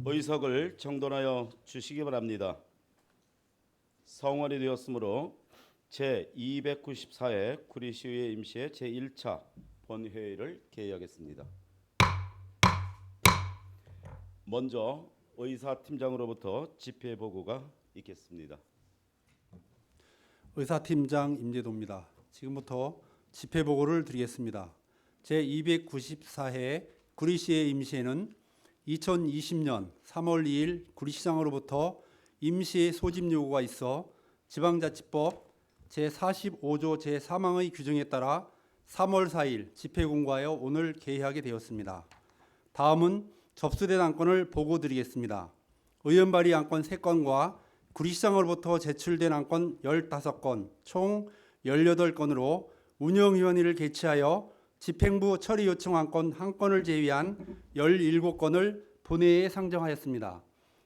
의석을 정돈하여 주시기 바랍니다. 성원이 되었으므로 제294회 구리시의회 임시회 제1차 본회의를 개의하겠습니다. 먼저 의사팀장으로부터 집회보고가 있겠습니다. 의사팀장 임재도입니다. 지금부터 집회보고를 드리겠습니다. 제294회 구리시의 임시회는 2020년 3월 2일 구리시장으로부터 임시 소집 요구가 있어 지방자치법 제45조 제3항의 규정에 따라 3월 4일 집회 공고하여 오늘 개의하게 되었습니다. 다음은 접수된 안건을 보고드리겠습니다. 의원 발의 안건 3건과 구리시장으로부터 제출된 안건 15건, 총 18건으로 운영위원회를 개최하여 집행부 처리 요청 안건 1건을 제외한 17건을 본회의에 상정하였습니다.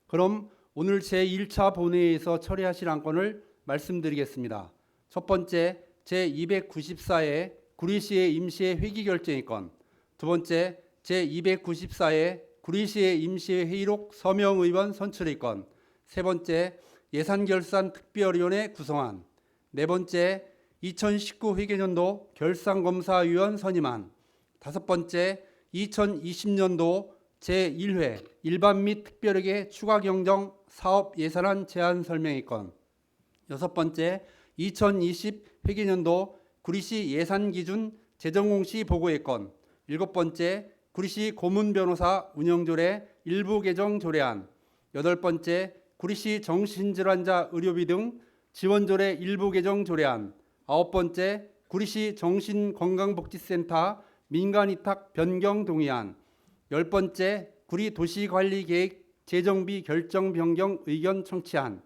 그럼 오늘 제1차 본회의에서 처리하실 안건을 말씀드리겠습니다. 첫 번째, 제294회 구리시의 임시회 회기 결정의 건, 두 번째, 제294회 구리시의 임시회 회의록 서명 의원 선출의 건, 세 번째, 예산결산 특별위원회 구성안, 네 번째, 2019 회계년도 결산검사위원 선임안, 다섯 번째, 2020년도 제1회 일반 및 특별회계 추가 경정 사업 예산안 제안 설명의 건, 여섯 번째, 2020 회계년도 구리시 예산기준 재정공시 보고의 건, 일곱 번째, 구리시 고문변호사 운영조례 일부 개정 조례안, 여덟 번째, 구리시 정신질환자 의료비 등 지원조례 일부 개정 조례안, 아홉 번째, 구리시 정신건강복지센터 민간위탁 변경 동의안, 열 번째, 구리 도시관리계획 재정비 결정 변경 의견 청취안,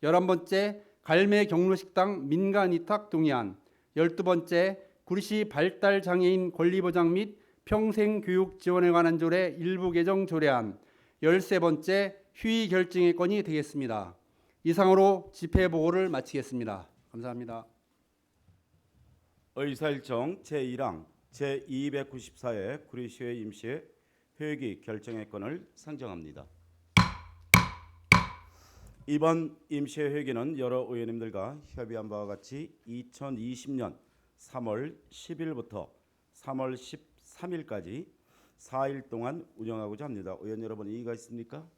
11번째, 갈매 경로식당 민간위탁 동의안, 12번째, 구리시 발달장애인 권리보장 및 평생교육 지원에 관한 조례 일부 개정 조례안, 13번째, 휴의 결정의 건이 되겠습니다. 이상으로 집회 보고를 마치겠습니다. 감사합니다. 의사일정 제1항 제294회 구리시의 임시회 회기 결정의 건을 상정합니다. 이번 임시회 회기는 여러 의원님들과 협의한 바와 같이 2020년 3월 10일부터 3월 13일까지 4일 동안 운영하고자 합니다. 의원 여러분, 이의가 있습니까?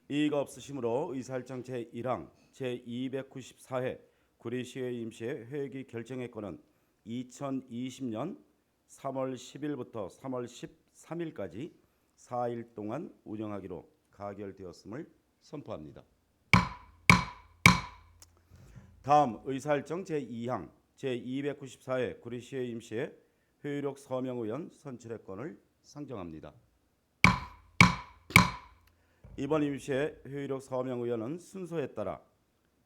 이의가 없으시므로 의사일정 제1항 제294회 구리시의 임시회 회기 결정의 건은 2020년 3월 10일부터 3월 13일까지 4일 동안 운영하기로 가결되었음을 선포합니다. 다음 의사일정 제2항 제294회 구리시의 임시회 회의록 서명 의원 선출의 건을 상정합니다. 이번 임시회 회의록 서명 의원은 순서에 따라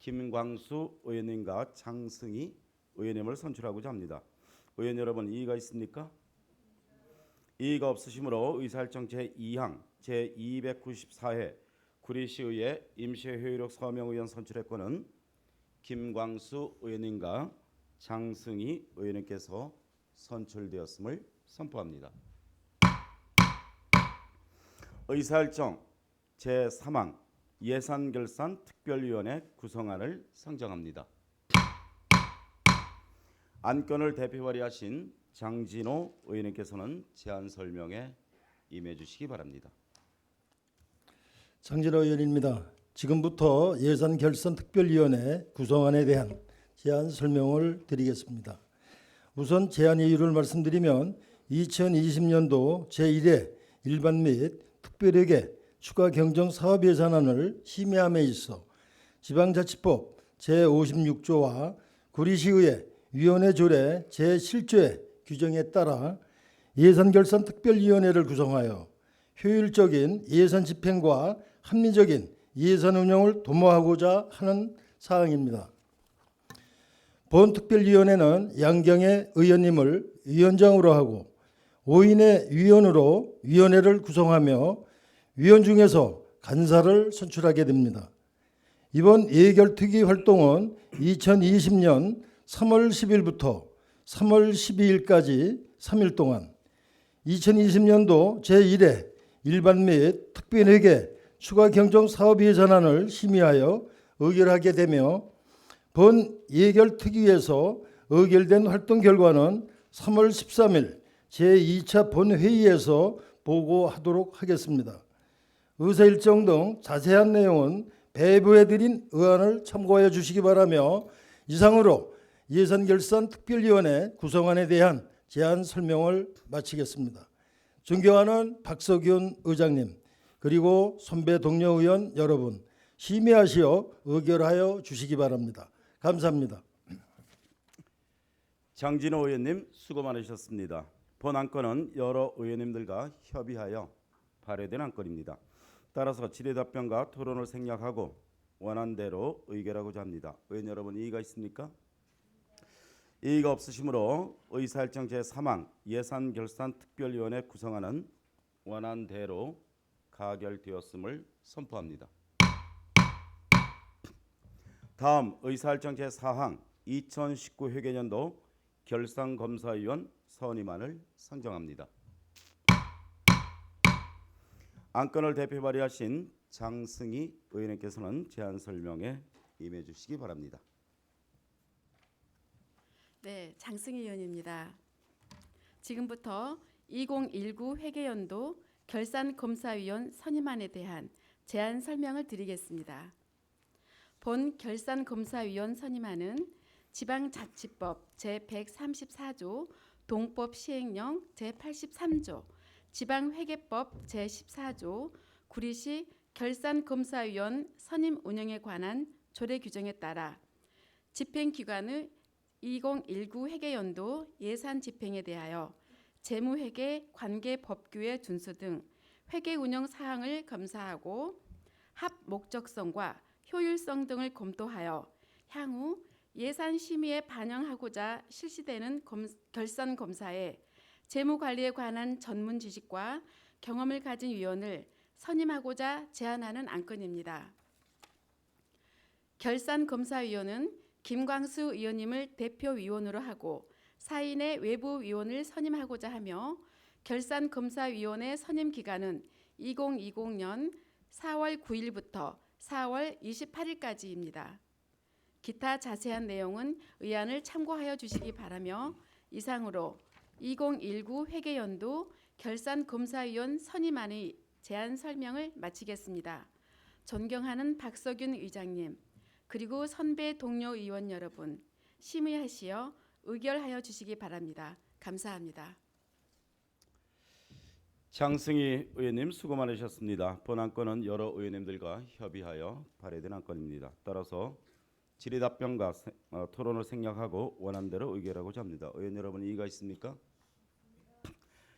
김광수 의원님과 장승희 의원님을 선출하고자 합니다. 의원 여러분, 이의가 있습니까? 이의가 없으시므로 의사일정 제2항 제294회 구리시의회 임시회 회의록 서명 의원 선출의 건은 김광수 의원님과 장승희 의원님께서 선출되었음을 선포합니다. 의사일정 제3항 예산결산 특별위원회 구성안을 상정합니다. 안건을 대표 발의하신 장진호 의원님께서는 제안 설명에 임해 주시기 바랍니다. 장진호 의원입니다. 지금부터 예산결산 특별위원회 구성안에 대한 제안 설명을 드리겠습니다. 우선 제안 이유를 말씀드리면 2020년도 제1회 일반 및 특별회계 추가 경정 사업 예산안을 심의함에 있어 지방자치법 제56조와 구리시의회 위원회 조례 제7조의 규정에 따라 예산결산 특별위원회를 구성하여 효율적인 예산 집행과 합리적인 예산 운영을 도모하고자 하는 사항입니다. 본 특별위원회는 양경의 의원님을 위원장으로 하고 5인의 위원으로 위원회를 구성하며 위원 중에서 간사를 선출하게 됩니다. 이번 예결특위 활동은 2020년 3월 10일부터 3월 12일까지 3일 동안 2020년도 제1회 일반 및 특별회계 추가 경정 사업 예산안을 심의하여 의결하게 되며 본 예결 특위에서 의결된 활동 결과는 3월 13일 제2차 본회의에서 보고하도록 하겠습니다. 의사 일정 등 자세한 내용은 배부해드린 의안을 참고하여 주시기 바라며 이상으로 예산결산특별위원회 구성안에 대한 제안 설명을 마치겠습니다. 존경하는 박석윤 의장님 그리고 선배 동료 의원 여러분 심의하시어 의결하여 주시기 바랍니다. 감사합니다. 장진호 의원님 수고 많으셨습니다. 본 안건은 여러 의원님들과 협의하여 발의된 안건입니다. 따라서 질의답변과 토론을 생략하고 원안대로 의결하고자 합니다. 의원 여러분 이의가 있습니까? 이의가 없으시므로 의사일정 제3항 예산결산특별위원회 구성안은 원안대로 가결되었음을 선포합니다. 다음 의사일정 제4항 2019 회계년도 결산검사위원 선임안을 상정합니다. 안건을 대표 발의하신 장승희 의원님께서는 제안 설명에 임해 주시기 바랍니다. 네, 장승희 의원입니다. 지금부터 2019 회계연도 결산검사위원 선임안에 대한 제안 설명을 드리겠습니다. 본 결산검사위원 선임안은 지방자치법 제134조, 동법 시행령 제83조, 지방회계법 제14조, 구리시 결산검사위원 선임 운영에 관한 조례 규정에 따라 집행기관의 2019 회계연도 예산 집행에 대하여 재무회계 관계법규의 준수 등 회계 운영 사항을 검사하고 합 목적성과 효율성 등을 검토하여 향후 예산 심의에 반영하고자 실시되는 결산 검사에 재무관리에 관한 전문 지식과 경험을 가진 위원을 선임하고자 제안하는 안건입니다. 결산검사위원은 김광수 의원님을 대표위원으로 하고 4인의 외부위원을 선임하고자 하며 결산검사위원회 선임 기간은 2020년 4월 9일부터 4월 28일까지입니다. 기타 자세한 내용은 의안을 참고하여 주시기 바라며 이상으로 2019 회계연도 결산검사위원 선임안의 제안 설명을 마치겠습니다. 존경하는 박석윤 의장님 그리고 선배 동료 의원 여러분 심의하시어 의결하여 주시기 바랍니다. 감사합니다. 장승희 의원님 수고 많으셨습니다. 본 안건은 여러 의원님들과 협의하여 발의된 안건입니다. 따라서 질의답변과 토론을 생략하고 원안대로 의결하고자 합니다. 의원 여러분 이의가 있습니까?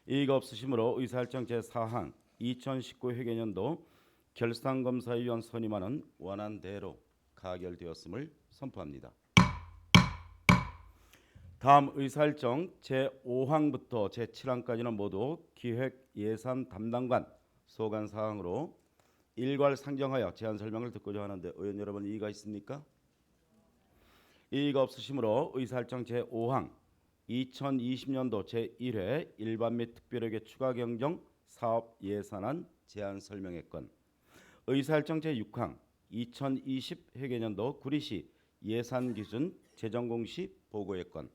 이의가 없으시므로 의사일정 제4항 2019 회계년도 결산검사위원 선임안은 원안대로 가결되었음을 선포합니다. 다음 의사일정 제5항부터 제7항까지는 모두 기획예산 담당관 소관 사항으로 일괄 상정하여 제안 설명을 듣고자 하는데 의원 여러분 이의가 있습니까? 이의가 없으시므로 의사일정 제5항 2020년도 제1회 일반 및 특별회계 추가 경정 사업 예산안 제안 설명의 건, 의사일정 제6항 2020 회계년도 구리시 예산 기준 재정 공시 보고의 건,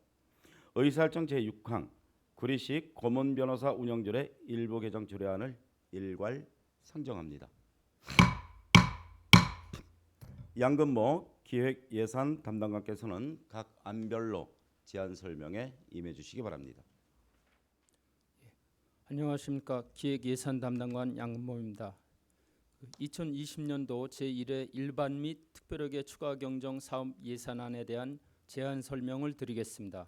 의사일정 제6항 구리시 고문 변호사 운영조례 일부 개정 조례안을 일괄 상정합니다. 양근모 기획예산 담당관께서는 각 안별로 제안 설명에 임해 주시기 바랍니다. 안녕하십니까. 기획예산 담당관 양근모입니다. 2020년도 제1회 일반 및 특별회계 추가 경정 사업 예산안에 대한 제안 설명을 드리겠습니다.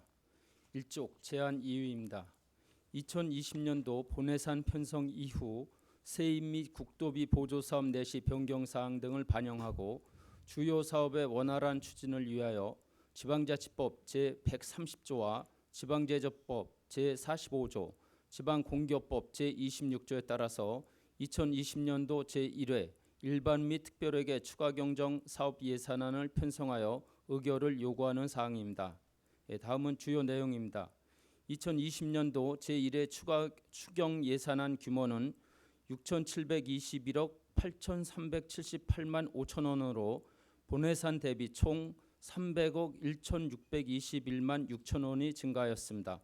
1쪽 제안 이유입니다. 2020년도 본예산 편성 이후 세입 및 국도비 보조 사업 내시 변경 사항 등을 반영하고 주요 사업의 원활한 추진을 위하여 지방자치법 제130조와 지방제조법 제45조, 지방공기업법 제26조에 따라서 2020년도 제1회 일반 및 특별회계 추가 경정 사업 예산안을 편성하여 의결을 요구하는 사항입니다. 다음은 주요 내용입니다. 2020년도 제1회 추경 예산안 규모는 6,721억 8,378만 5천 원으로 본예산 대비 총 300억 1,621만 6천 원이 증가하였습니다.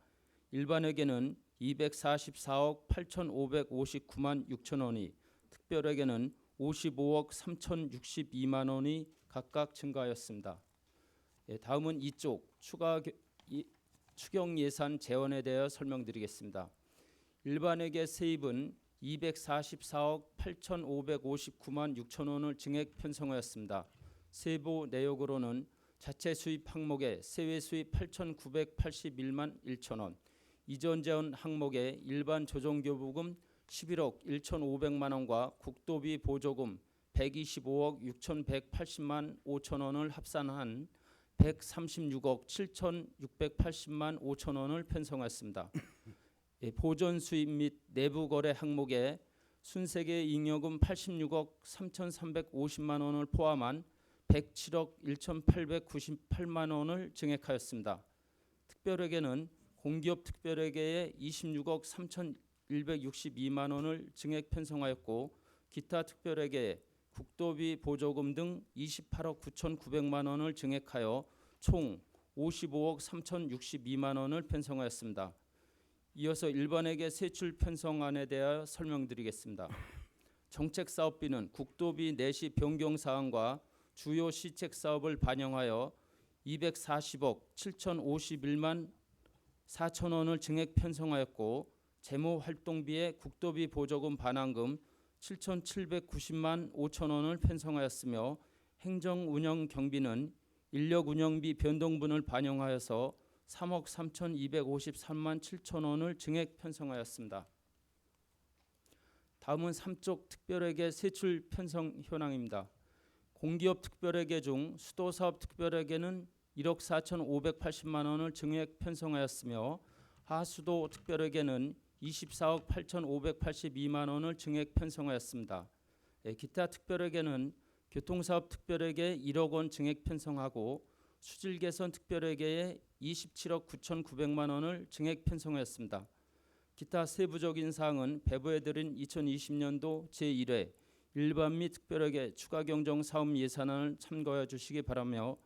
일반에게는 244억 8,559만 6천 원이, 특별에게는 55억 3,062만 원이 각각 증가하였습니다. 다음은 이쪽 추경 예산 재원에 대하여 설명드리겠습니다. 일반에게 세입은 244억 8,559만 6천 원을 증액 편성하였습니다. 세부 내역으로는 자체 수입 항목에 세외 수입 8,981만 1천 원, 이전 재원 항목에 일반 조정교부금 11억 1,500만 원과 국도비 보조금 125억 6,180만 5천 원을 합산한 136억 7,680만 5천 원을 편성했습니다. 보존 수입 및 내부 거래 항목에 순세계 잉여금 86억 3,350만 원을 포함한 107억 1,898만 원을 증액하였습니다. 특별회계는 공기업 특별회계에 26억 3,162만 원을 증액 편성하였고, 기타 특별회계에 국도비 보조금 등 28억 9,900만 원을 증액하여 총 55억 3,062만 원을 편성하였습니다. 이어서 일반회계 세출 편성안에 대하여 설명드리겠습니다. 정책사업비는 국도비 내시 변경 사항과 주요 시책 사업을 반영하여 240억 7,051만 4천 원을 증액 편성하였고, 재무활동비에 국도비 보조금 반환금 7,790만 5천 원을 편성하였으며, 행정운영 경비는 인력운영비 변동분을 반영하여서 3억 3,253만 7천 원을 증액 편성하였습니다. 다음은 3쪽 특별회계 세출 편성 현황입니다. 공기업 특별회계 중 수도사업 특별회계는 1억 4,580만 원을 증액 편성하였으며, 하수도 특별회계는 24억 8,582만 원을 증액 편성하였습니다. 기타 특별회계는 교통사업 특별회계에 1억 원 증액 편성하고, 수질개선 특별회계에 27억 9,900만 원을 증액 편성하였습니다. 기타 세부적인 사항은 배부해드린 2020년도 제1회 일반 및 특별회계 추가경정 사업 예산안을 참고해 주시기 바라며,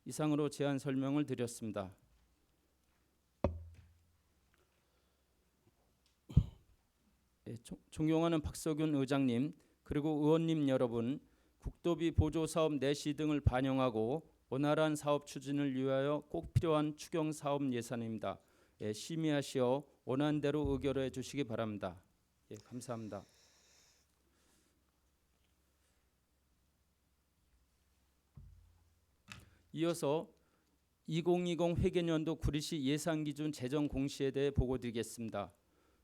이상으로 제안 설명을 드렸습니다. 존경하는 박석윤 의장님, 그리고 의원님 여러분, 국도비 보조사업 내시 등을 반영하고 원활한 사업 추진을 위하여 꼭 필요한 추경 사업 예산입니다. 심의하시어 원안대로 의결해 주시기 바랍니다. 감사합니다. 이어서 2020 회계연도 구리시 예산기준 재정 공시에 대해 보고드리겠습니다.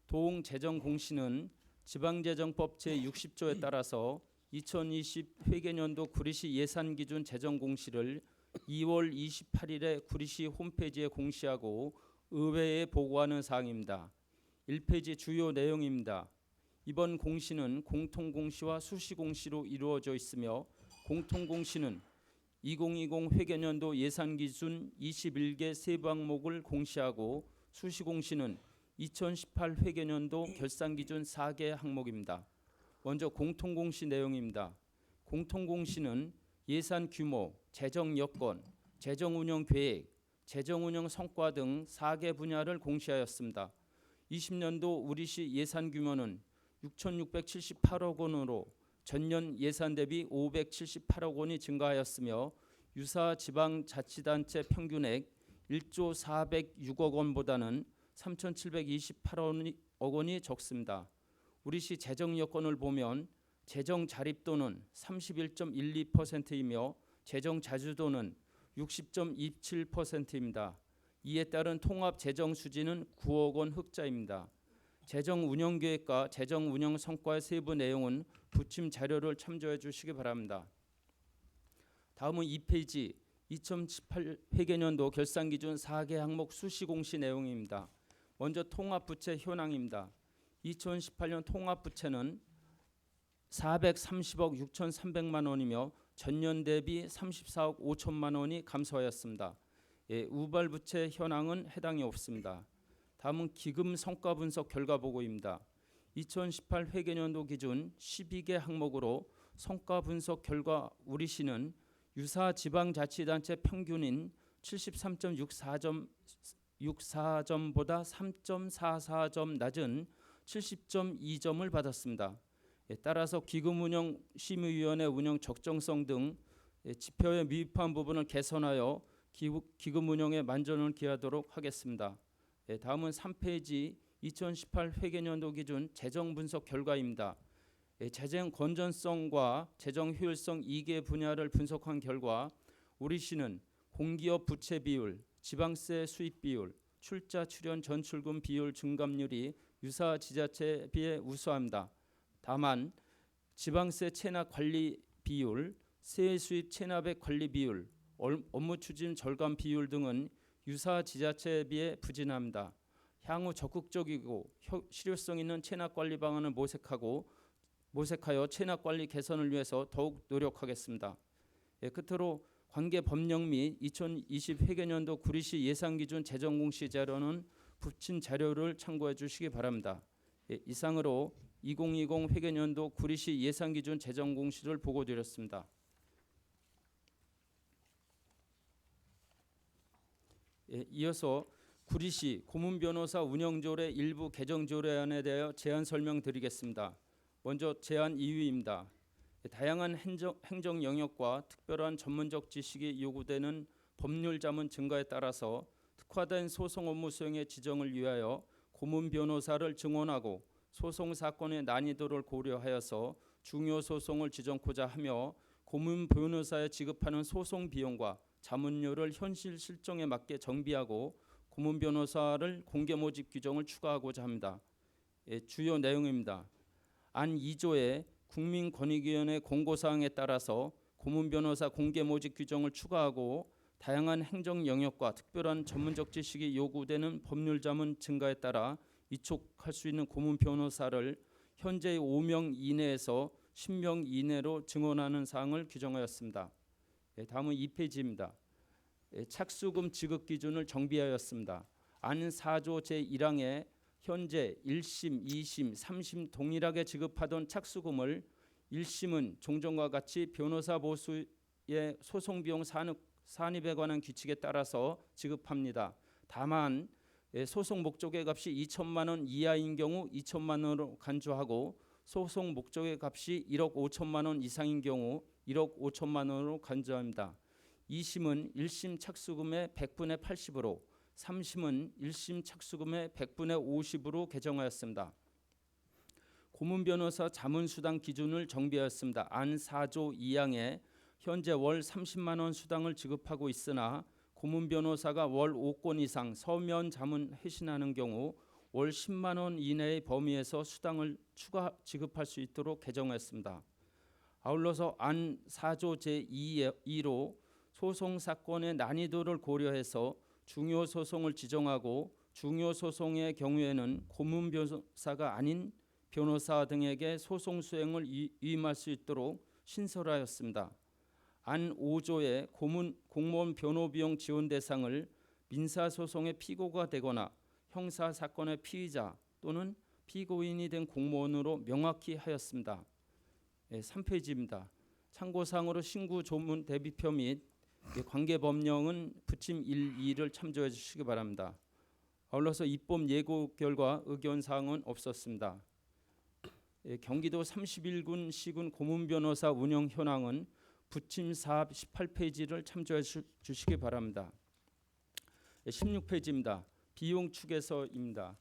도ং 재정 공시는 지방재정법 제60조에 따라서 2020 회계연도 구리시 예산기준 재정 공시를 2월 28일에 구리시 홈페이지에 공시하고 의회에 보고하는 사항입니다. 1페이지 주요 내용입니다. 이번 공시는 공통공시와 수시공시로 이루어져 있으며, 공통공시는 2020 회계연도 예산기준 21개 세부 항목을 공시하고, 수시공시는 2018 회계연도 결산기준 4개 항목입니다. 먼저 공통공시 내용입니다. 공통공시는 예산 규모, 재정 여건, 재정 운영 계획, 재정 운영 성과 등 4개 분야를 공시하였습니다. 20년도 우리시 예산 규모는 6,678억 원으로 전년 예산 대비 578억 원이 증가하였으며, 유사 지방자치단체 평균액 1조 406억 원보다는 3,728억 원이 적습니다. 우리시 재정 여건을 보면 재정 자립도는 31.12%이며 재정 자주도는 60.27%입니다. 이에 따른 통합 재정 수지는 9억 원 흑자입니다. 재정 운영 계획과 재정 운영 성과의 세부 내용은 부침 자료를 참조해 주시기 바랍니다. 다음은 2페이지 2018 회계연도 결산기준 4개 항목 수시공시 내용입니다. 먼저 통합부채 현황입니다. 2018년 통합부채는 430억 6,300만 원이며 전년 대비 34억 5천만 원이 감소하였습니다. 우발부채 현황은 해당이 없습니다. 다음은 기금 성과 분석 결과 보고입니다. 2018 회계년도 기준 12개 항목으로 성과 분석 결과 우리시는 유사 지방자치단체 평균인 73.64점보다 3.44점 낮은 70.2점을 받았습니다. 따라서 기금운영 심의위원회 운영 적정성 등 지표에 미흡한 부분을 개선하여 기금운영에 만전을 기하도록 하겠습니다. 다음은 3페이지 2018 회계년도 기준 재정 분석 결과입니다. 재정 건전성과 재정 효율성 2개 분야를 분석한 결과 우리시는 공기업 부채 비율, 지방세 수입 비율, 출자 출연 전출금 비율 증감률이 유사 지자체에 비해 우수합니다. 다만 지방세 체납 관리 비율, 세액 수입 체납액 관리 비율, 업무 추진 절감 비율 등은 유사 지자체에 비해 부진합니다. 향후 적극적이고 실효성 있는 체납 관리 방안을 모색하여 체납 관리 개선을 위해서 더욱 노력하겠습니다. 끝으로 관계 법령 및 2020 회계년도 구리시 예산 기준 재정 공시 자료는 붙인 자료를 참고해 주시기 바랍니다. 이상으로 2020 회계년도 구리시 예산 기준 재정 공시를 보고드렸습니다. 이어서 구리시 고문변호사 운영조례 일부 개정 조례안에 대하여 제안 설명드리겠습니다. 먼저 제안 2위입니다. 다양한 행정 영역과 특별한 전문적 지식이 요구되는 법률 자문 증가에 따라서 특화된 소송 업무 수행의 지정을 위하여 고문 변호사를 증원하고 소송 사건의 난이도를 고려하여서 중요 소송을 지정코자 하며 고문 변호사에 지급하는 소송 비용과 자문료를 현실 실정에 맞게 정비하고 고문 변호사를 공개 모집 규정을 추가하고자 합니다. 주요 내용입니다. 안 2조의 국민권익위원회 공고사항에 따라서 고문 변호사 공개 모집 규정을 추가하고 다양한 행정 영역과 특별한 전문적 지식이 요구되는 법률 자문 증가에 따라 위촉할 수 있는 고문 변호사를 현재의 5명 이내에서 10명 이내로 증원하는 사항을 규정하였습니다. 다음은 2페이지입니다. 착수금 지급 기준을 정비하였습니다. 안 4조 제1항에 현재 1심, 2심, 3심 동일하게 지급하던 착수금을 1심은 종전과 같이 변호사 보수의 소송 비용 산입에 관한 규칙에 따라서 지급합니다. 다만 소송 목적의 값이 2천만 원 이하인 경우 2천만 원으로 간주하고 소송 목적의 값이 1억 5천만 원 이상인 경우 1억 5천만 원으로 간주합니다. 2심은 1심 착수금의 100분의 80으로 3심은 1심 착수금의 100분의 50으로 개정하였습니다. 고문 변호사 자문수당 기준을 정비하였습니다. 안 4조 2항에 현재 월 30만 원 수당을 지급하고 있으나 고문 변호사가 월 5건 이상 서면 자문 회신하는 경우 월 10만 원 이내의 범위에서 수당을 추가 지급할 수 있도록 개정하였습니다. 아울러서 안 4조 제2로 소송 사건의 난이도를 고려해서 중요 소송을 지정하고 중요 소송의 경우에는 고문 변호사가 아닌 변호사 등에게 소송 수행을 위임할 수 있도록 신설하였습니다. 안 5조의 공무원 변호 비용 지원 대상을 민사 소송의 피고가 되거나 형사 사건의 피의자 또는 피고인이 된 공무원으로 명확히 하였습니다. 3페이지입니다. 참고사항으로 신구 조문 대비표 및 관계 법령은 부침 1, 2를 참조해 주시기 바랍니다. 아울러서 입법 예고 결과 의견 사항은 없었습니다. 경기도 31군 시군 고문 변호사 운영 현황은 부침 4 18페이지를 참조해 주시기 바랍니다. 16페이지입니다. 비용 축에서입니다.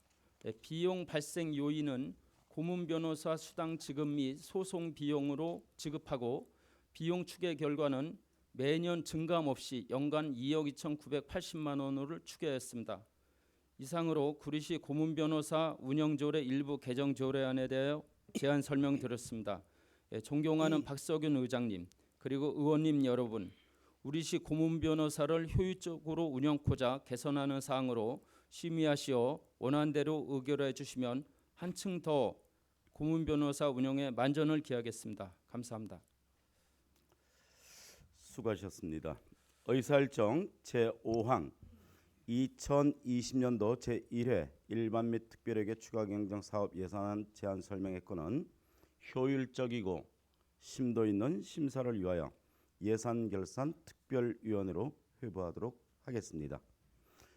비용 발생 요인은 고문 변호사 수당 지급 및 소송 비용으로 지급하고 비용 추계 결과는 매년 증감 없이 연간 2억 2,980만 원을 추계했습니다. 이상으로 구리시 고문 변호사 운영조례 일부 개정 조례안에 대하여 제안 설명드렸습니다. 존경하는 박석윤 의장님 그리고 의원님 여러분, 우리시 고문 변호사를 효율적으로 운영코자 개선하는 사항으로 심의하시어 원안대로 의결해 주시면 한층 더 고문 변호사 운영에 만전을 기하겠습니다. 감사합니다. 수고하셨습니다. 의사일정 제5항 2020년도 제1회 일반 및 특별회계 추가경정 사업 예산안 제안 설명의 건은 효율적이고 심도 있는 심사를 위하여 예산결산 특별위원회로 회부하도록 하겠습니다.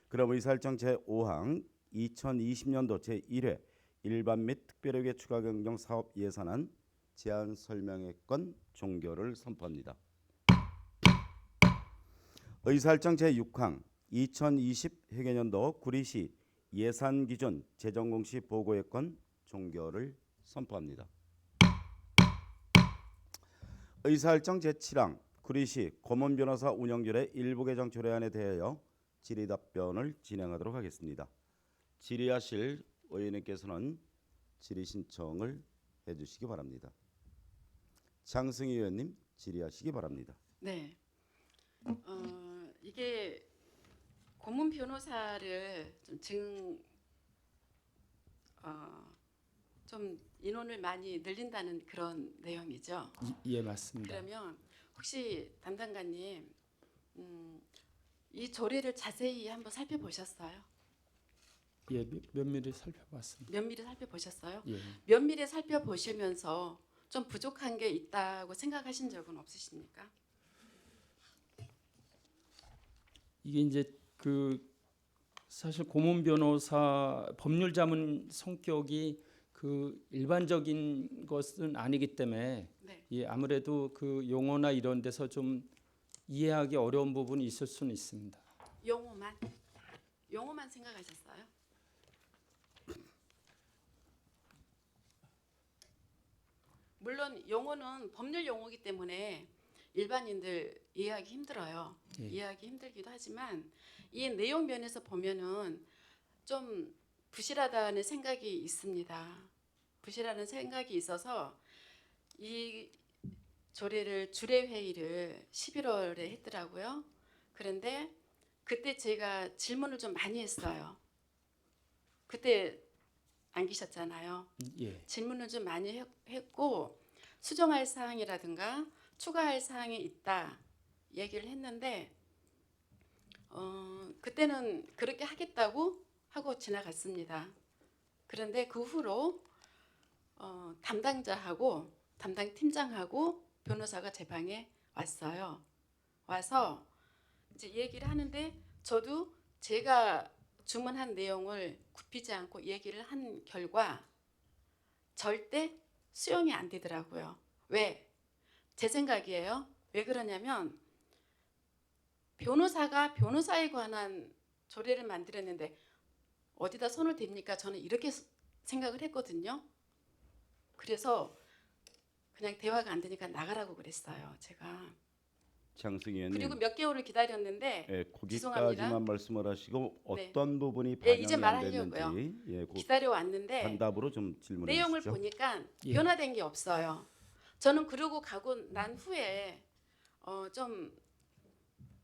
그럼 의사일정 제5항 2020년도 제1회 일반 및 특별회계 추가경정 사업 예산안 제안 설명의 건 종결을 선포합니다. 의사일정 제6항 2020 회계년도 구리시 예산기준 재정공시 보고의 건 종결을 선포합니다. 의사일정 제7항 구리시 고문변호사 운영률의 일부 개정 조례안에 대하여 질의답변을 진행하도록 하겠습니다. 질의하실 의원님께서는 질의 신청을 해주시기 바랍니다. 장승희 의원님 질의하시기 바랍니다. 네. 이게 고문 변호사를 좀 인원을 많이 늘린다는 그런 내용이죠. 예, 맞습니다. 그러면 혹시 담당관님 이 조례를 자세히 한번 살펴보셨어요? 예, 면밀히 살펴봤습니다. 면밀히 살펴보셨어요? 예. 면밀히 살펴보시면서 좀 부족한 게 있다고 생각하신 적은 없으십니까? 이게 이제 그 사실 고문 변호사 법률 자문 성격이 그 일반적인 것은 아니기 때문에 네. 예, 아무래도 그 용어나 이런 데서 좀 이해하기 어려운 부분이 있을 수는 있습니다. 용어만 생각하셨어요? 물론 용어는 법률 용어이기 때문에 일반인들 이해하기 힘들어요. 예. 이해하기 힘들기도 하지만 이 내용 면에서 보면은 좀 부실하다는 생각이 있습니다. 부실하는 생각이 있어서 이 조례를 주례 회의를 11월에 했더라고요. 그런데 그때 제가 질문을 좀 많이 했어요. 그때 안 계셨잖아요. 예. 질문을 좀 많이 했고 수정할 사항이라든가 추가할 사항이 있다 얘기를 했는데 그때는 그렇게 하겠다고 하고 지나갔습니다. 그런데 그 후로 담당자하고 담당 팀장하고 변호사가 제 방에 왔어요. 와서 이제 얘기를 하는데 저도 제가 주문한 내용을 굽히지 않고 얘기를 한 결과 절대 수용이 안 되더라고요. 왜? 제 생각이에요. 왜 그러냐면 변호사가 변호사에 관한 조례를 만들었는데 어디다 손을 댑니까? 저는 이렇게 생각을 했거든요. 그래서 그냥 대화가 안 되니까 나가라고 그랬어요. 제가. 장승희 의원님. 그리고 몇 개월을 기다렸는데 예, 거기까지만 죄송합니다. 말씀을 하시고 네. 어떤 부분이 예, 반영이 이제 안 말하려고요. 됐는지 예, 그 기다려 왔는데 단답으로 좀 질문해 내용을 주시죠. 보니까 예. 변화된 게 없어요. 저는 그러고 가고 난 후에 좀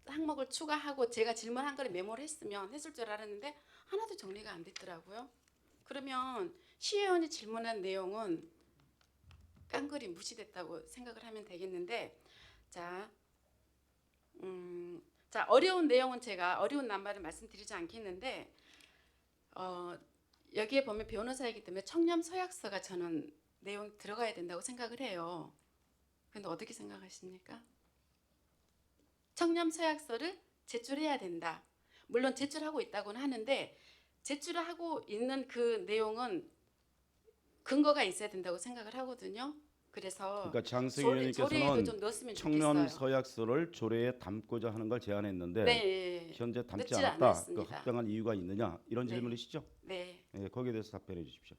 항목을 추가하고 제가 질문한 거를 메모를 했을 줄 알았는데 하나도 정리가 안 됐더라고요. 그러면 시의원이 질문한 내용은 깡그리 무시됐다고 생각을 하면 되겠는데 자 어려운 내용은 제가 어려운 낱말을 말씀드리지 않겠는데 여기에 보면 변호사이기 때문에 청렴 서약서가 저는 내용 들어가야 된다고 생각을 해요. 근데 어떻게 생각하십니까? 청렴 서약서를 제출해야 된다. 물론 제출하고 있다고는 하는데 제출을 하고 있는 그 내용은 근거가 있어야 된다고 생각을 하거든요. 그래서 그러니까 장승희 조례에도 의원님께서는 좀 넣었으면 청렴 좋겠어요. 서약서를 조례에 담고자 하는 걸 제안했는데 네, 현재 담지 넣질 않았다. 그 않았습니다. 합당한 이유가 있느냐 이런 네. 질문이시죠? 네. 예, 거기에 대해서 답변해 주십시오.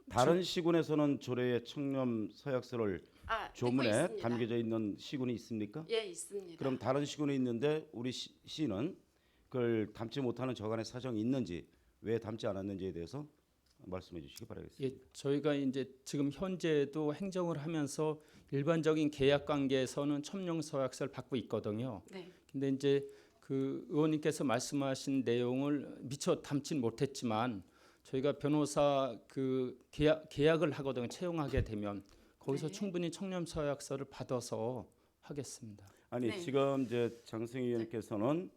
다른 시군에서는 조례에 청렴 서약서를 듣고 조문에 있습니다. 담겨져 있는 시군이 있습니까? 예, 있습니다. 그럼 다른 시군에 있는데 우리 시는 그걸 담지 못하는 저간의 사정이 있는지 왜 담지 않았는지에 대해서 말씀해 주시기 바라겠습니다. 예, 저희가 이제 지금 현재도 행정을 하면서 일반적인 계약 관계에서는 청렴 서약서를 받고 있거든요. 네. 근데 이제 그 의원님께서 말씀하신 내용을 미처 담진 못했지만 저희가 변호사 그 계약을 하거든요. 채용하게 되면 거기서 네. 충분히 청렴 서약서를 받아서 하겠습니다. 아니 네. 지금 이제 장승희 의원께서는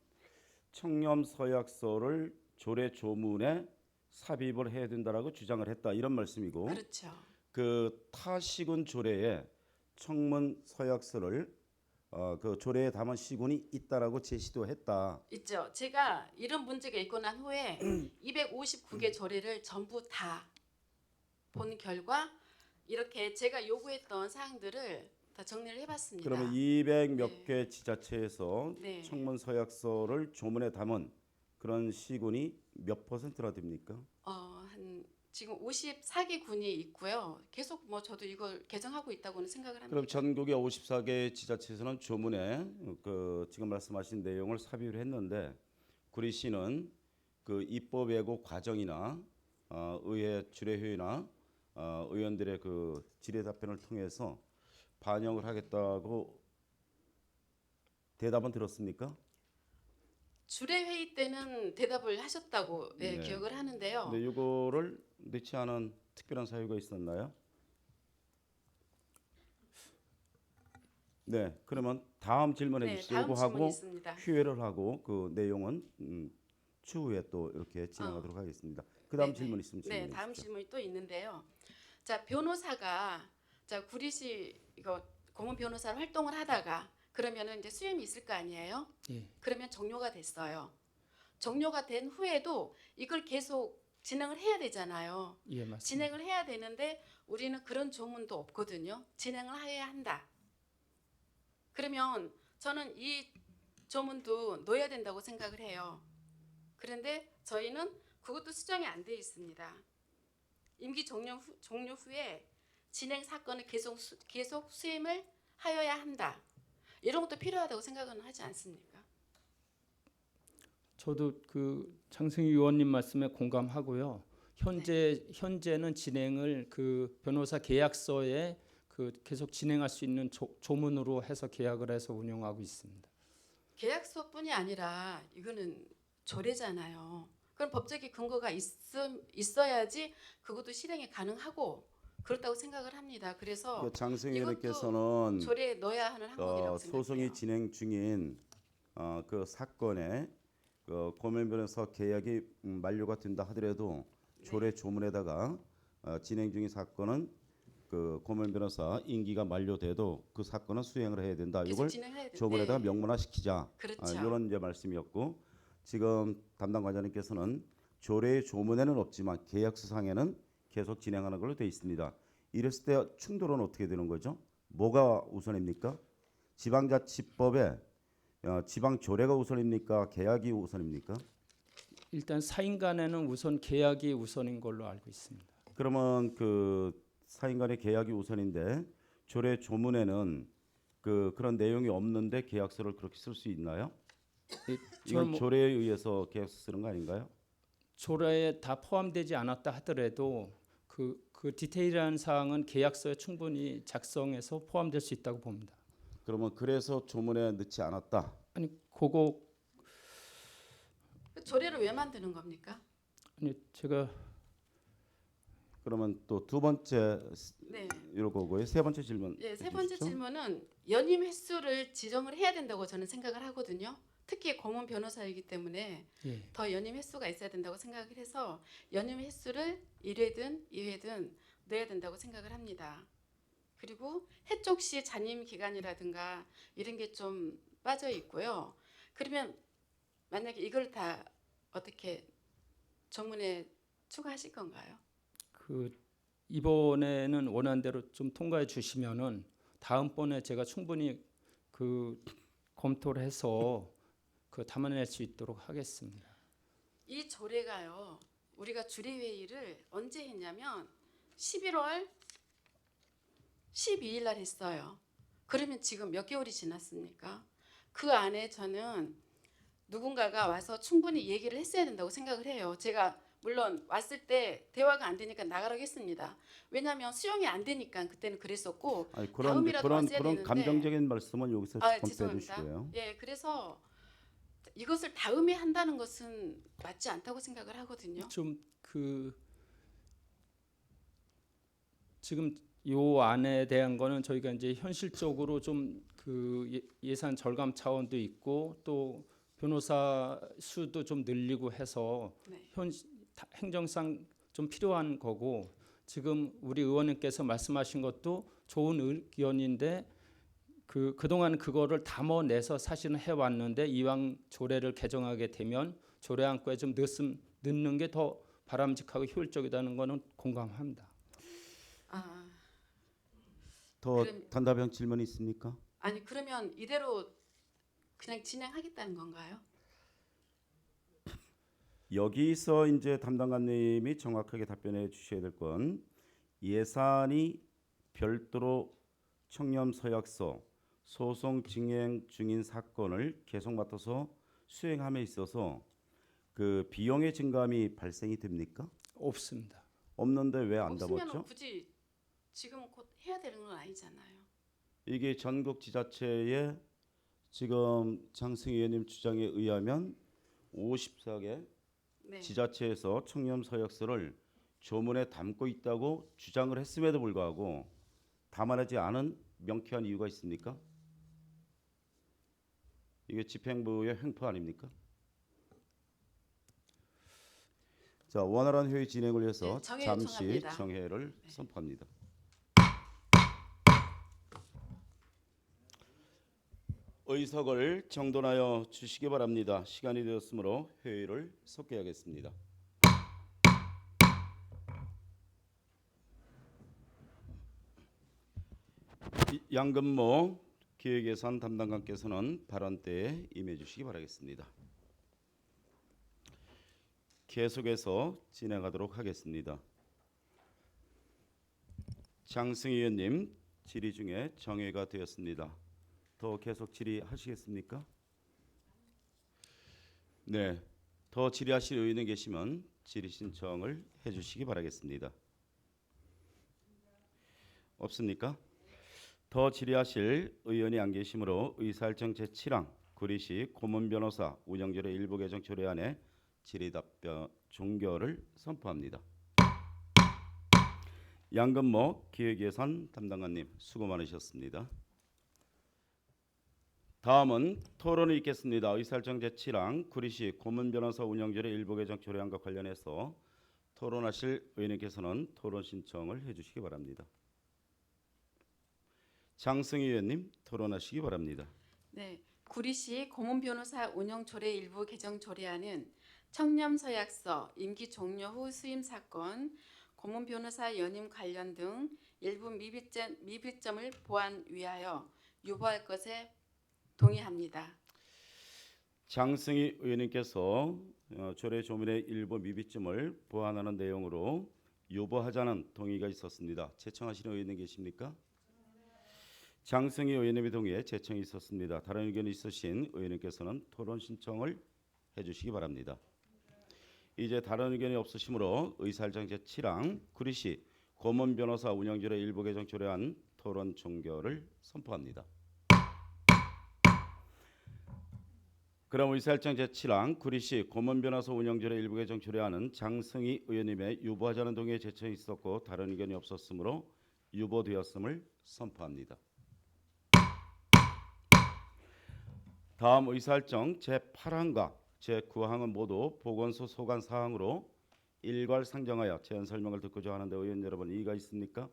청렴 서약서를 조례 조문에 삽입을 해야 된다라고 주장을 했다 이런 말씀이고 그렇죠. 그 타 시군 조례에 청문 서약서를 그 조례에 담은 시군이 있다라고 제시도 했다. 있죠. 제가 이런 문제가 있고 난 후에 259개 조례를 전부 다 본 결과 이렇게 제가 요구했던 사항들을 다 정리를 해봤습니다. 그러면 200 몇 개 지자체에서 네. 청문 서약서를 조문에 담은 그런 시군이 몇 %나 됩니까? 한 지금 54개 군이 있고요. 계속 뭐 저도 이걸 개정하고 있다고는 생각을 합니다. 그럼 전국의 54개 지자체에서는 조문에 그 지금 말씀하신 내용을 삽입을 했는데 구리시는 그 입법 예고 과정이나 의회 주례회의나 의원들의 그 질의 답변을 통해서 반영을 하겠다고 대답은 들었습니까? 주례 회의 때는 대답을 하셨다고 네. 기억을 하는데요. 근데 이거를 넣지 않은 특별한 사유가 있었나요? 네, 그러면 다음 질문해 네, 주시고 다음 질문이 하고 있습니다. 휴회를 하고 그 내용은 추후에 또 이렇게 진행하도록 하겠습니다. 그 다음 네, 질문 있으면 네, 질문해 다음 주시죠. 질문이 또 있는데요. 자, 변호사가 자 구리시 이거 고문 변호사로 활동을 하다가 그러면은 이제 수염이 있을 거 아니에요? 예. 그러면 종료가 됐어요. 종료가 된 후에도 이걸 계속 진행을 해야 되잖아요. 예, 맞습니다. 진행을 해야 되는데 우리는 그런 조문도 없거든요. 진행을 해야 한다. 그러면 저는 이 조문도 넣어야 된다고 생각을 해요. 그런데 저희는 그것도 수정이 안 돼 있습니다. 임기 종료 후에 진행 사건을 계속 수임을 하여야 한다. 이런 것도 필요하다고 생각은 하지 않습니까? 저도 그 장승희 의원님 말씀에 공감하고요. 현재는 진행을 그 변호사 계약서에 그 계속 진행할 수 있는 조문으로 해서 계약을 해서 운영하고 있습니다. 계약서뿐이 아니라 이거는 조례잖아요. 그럼 법적인 근거가 있어야지 그것도 실행이 가능하고 그렇다고 생각을 합니다. 그래서 그 장승희 이것도 의원님께서는 조례에 넣어야 하는 항목이라고 생각해요. 소송이 진행 중인 그 사건에 그 고문 변호사 계약이 만료가 된다 하더라도 조례 조문에다가 진행 중인 사건은 그 고문 변호사 임기가 만료돼도 그 사건은 수행을 해야 된다. 계속 이걸 진행해야 되는데 조문에다가 명문화시키자. 그렇죠. 이런 이제 말씀이었고 지금 담당 관장님께서는 조례 조문에는 없지만 계약서상에는 계속 진행하는 걸로 돼 있습니다. 이랬을 때 충돌은 어떻게 되는 거죠? 뭐가 우선입니까? 지방자치법에 지방 조례가 우선입니까? 계약이 우선입니까? 일단 사인 간에는 우선 계약이 우선인 걸로 알고 있습니다. 그러면 그 사인 간의 계약이 우선인데 조례 조문에는 그런 내용이 없는데 계약서를 그렇게 쓸 수 있나요? 이건 조례에 의해서 계약서 쓰는 거 아닌가요? 조례에 다 포함되지 않았다 하더라도 그 디테일한 사항은 계약서에 충분히 작성해서 포함될 수 있다고 봅니다. 그러면 그래서 조문에 넣지 않았다. 아니 그거 조례를 왜 만드는 겁니까? 아니 제가 그러면 또 두 번째 네. 이러고요. 세 번째 질문. 예, 세 번째 해주시죠. 질문은 연임 횟수를 지정을 해야 된다고 저는 생각을 하거든요. 특히 고문 변호사이기 때문에 예. 더 연임 횟수가 있어야 된다고 생각을 해서 연임 횟수를 1회든 2회든 넣어야 된다고 생각을 합니다. 그리고 해촉시 잔임 기간이라든가 이런 게 좀 빠져 있고요. 그러면 만약에 이걸 다 어떻게 조문에 추가하실 건가요? 그 이번에는 원안대로 좀 통과해 주시면은 다음번에 제가 충분히 그 검토를 해서 그 담아낼 수 있도록 하겠습니다. 이 조례가요. 우리가 주례회의를 언제 했냐면 11월 12일 날 했어요. 그러면 지금 몇 개월이 지났습니까? 그 안에 저는 누군가가 와서 충분히 얘기를 했어야 된다고 생각을 해요. 제가 물론 왔을 때 대화가 안 되니까 나가라고 했습니다. 왜냐하면 수용이 안 되니까 그때는 그랬었고 아니, 다음이라도 왔어야 그런 되는데. 감정적인 말씀은 여기서 좀 죄송합니다. 빼주시고요. 예, 그래서 이것을 다음에 한다는 것은 맞지 않다고 생각을 하거든요. 좀 그 지금 요 안에 대한 거는 저희가 이제 현실적으로 좀 그 예산 절감 차원도 있고 또 변호사 수도 좀 늘리고 해서 네. 행정상 좀 필요한 거고 지금 우리 의원님께서 말씀하신 것도 좋은 의견인데 그동안 그거를 담아내서 사실은 해왔는데 이왕 조례를 개정하게 되면 조례 안건에 좀 넣는 게 더 바람직하고 효율적이다는 거는 공감합니다. 아, 더 그럼- 단답형 질문이 있습니까? 아니 그러면 이대로 그냥 진행하겠다는 건가요? 여기서 이제 담당관님이 정확하게 답변해 주셔야 될 건 예산이 별도로 청렴 서약서 소송 진행 중인 사건을 계속 맡아서 수행함에 있어서 그 비용의 증감이 발생이 됩니까? 없습니다. 없는데 왜 안 없으면 담았죠? 굳이 지금 곧 해야 되는 건 아니잖아요. 이게 전국 지자체의 지금 장승희 의원님 주장에 의하면 54개 네. 지자체에서 청렴 서약서를 조문에 담고 있다고 주장을 했음에도 불구하고 담아내지 않은 명쾌한 이유가 있습니까? 이게 집행부의 횡포 아닙니까? 자, 원활한 회의 진행을 위해서 네, 정회 잠시 요청합니다. 정회를 네. 선포합니다. 의석을 정돈하여 주시기 바랍니다. 시간이 되었으므로 회의를 속개하겠습니다. 양근모 기획예산 담당관께서는 발언대에 임해 주시기 바라겠습니다. 계속해서 진행하도록 하겠습니다. 장승희 의원님 질의 중에 정회가 되었습니다. 더 계속 질의하시겠습니까? 네, 더 질의하실 의원이 계시면 질의 신청을 해주시기 바라겠습니다. 없습니까? 더 질의하실 의원이 안 계시므로 의사일정 제7항 구리시 고문변호사 운영조례 일부 개정 조례안의 질의답변 종결을 선포합니다. 양근모 기획예산 담당관님 수고 많으셨습니다. 다음은 토론이 있겠습니다. 의사일정 제7항 구리시 고문변호사 운영조례 일부 개정 조례안과 관련해서 토론하실 의원님께서는 토론 신청을 해주시기 바랍니다. 장승희 의원님 토론하시기 바랍니다. 네, 구리시 고문변호사 운영조례 일부 개정 조례안은 청렴서약서 임기 종료 후 수임 사건, 고문변호사 연임 관련 등 일부 미비점을 보완 위하여 유보할 것에 동의합니다. 장승희 의원님께서 조례 조문의 일부 미비점을 보완하는 내용으로 유보하자는 동의가 있었습니다. 제청하시는 의원님 계십니까? 장승희 의원님의 동의에 제청이 있었습니다. 다른 의견이 있으신 의원님께서는 토론 신청을 해주시기 바랍니다. 이제 다른 의견이 없으시므로 의사일정 제7항 구리시 고문변호사 운영조례 일부 개정 조례안 토론 종결을 선포합니다. 그럼 의사일정 제7항 구리시 고문변호사 운영조례 일부 개정 조례안은 장승희 의원님의 유보하자는 동의에 제청이 있었고 다른 의견이 없었으므로 유보되었음을 선포합니다. 다음 의사일정 제8항과 제9항은 모두 보건소 소관 사항으로 일괄 상정하여 제안 설명을 듣고자 하는데 의원 여러분 이의가 있습니까?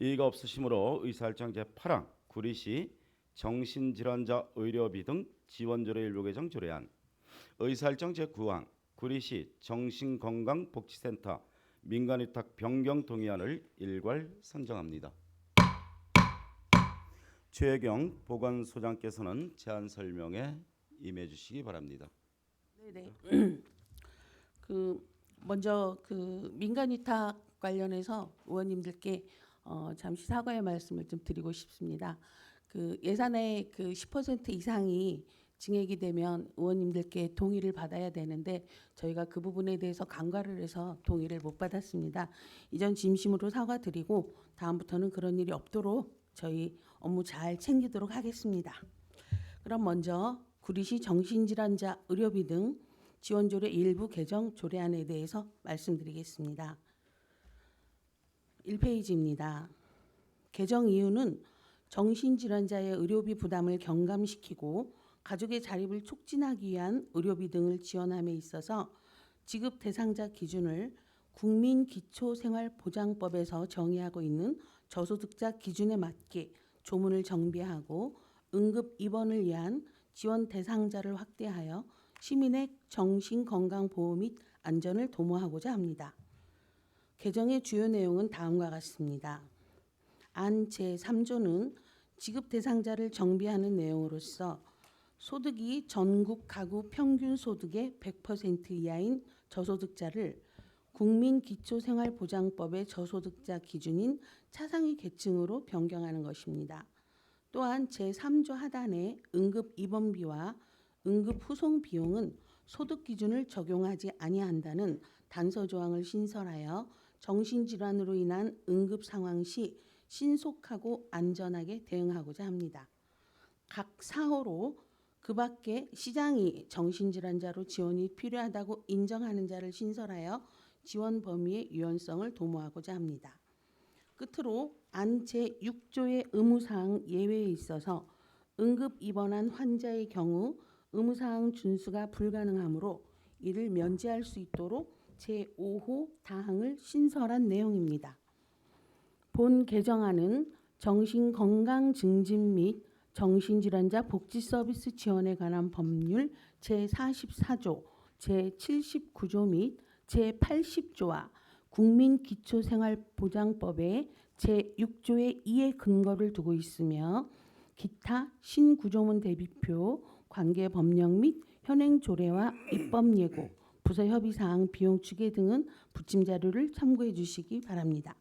이의가 없으시므로 의사일정 제8항 구리시 정신질환자 의료비 등 지원조례 일부 개정 조례안, 의사일정 제9항 구리시 정신건강복지센터 민간위탁 변경 동의안을 일괄 상정합니다. 최경 보건소장께서는 제안 설명에 임해 주시기 바랍니다. 네네. 먼저 민간 위탁 관련해서 의원님들께 잠시 사과의 말씀을 좀 드리고 싶습니다. 예산의 10% 이상이 증액이 되면 의원님들께 동의를 받아야 되는데 저희가 그 부분에 대해서 간과를 해서 동의를 못 받았습니다. 이전 진심으로 사과드리고 다음부터는 그런 일이 없도록 저희 업무 잘 챙기도록 하겠습니다. 그럼 먼저 구리시 정신질환자 의료비 등 지원조례 일부 개정 조례안에 대해서 말씀드리겠습니다. 1페이지입니다. 개정 이유는 정신질환자의 의료비 부담을 경감시키고 가족의 자립을 촉진하기 위한 의료비 등을 지원함에 있어서 지급 대상자 기준을 국민기초생활보장법에서 정의하고 있는 저소득자 기준에 맞게 조문을 정비하고 응급 입원을 위한 지원 대상자를 확대하여 시민의 정신건강보호 및 안전을 도모하고자 합니다. 개정의 주요 내용은 다음과 같습니다. 안 제3조는 지급 대상자를 정비하는 내용으로서 소득이 전국 가구 평균 소득의 100% 이하인 저소득자를 국민기초생활보장법의 저소득자 기준인 차상위 계층으로 변경하는 것입니다. 또한 제3조 하단의 응급 입원비와 응급 후송 비용은 소득 기준을 적용하지 아니한다는 단서 조항을 신설하여 정신질환으로 인한 응급 상황 시 신속하고 안전하게 대응하고자 합니다. 각 사호로 그 밖에 시장이 정신질환자로 지원이 필요하다고 인정하는 자를 신설하여 지원 범위의 유연성을 도모하고자 합니다. 끝으로 안 제6조의 의무사항 예외에 있어서 응급 입원한 환자의 경우 의무사항 준수가 불가능하므로 이를 면제할 수 있도록 제5호 다항을 신설한 내용입니다. 본 개정안은 정신건강증진 및 정신질환자 복지서비스 지원에 관한 법률 제44조, 제79조 및 제80조와 국민기초생활보장법의 제6조의 2의 근거를 두고 있으며 기타 신구조문 대비표, 관계법령 및 현행조례와 입법예고, 부서협의사항 비용 추계 등은 부침 자료를 참고해 주시기 바랍니다.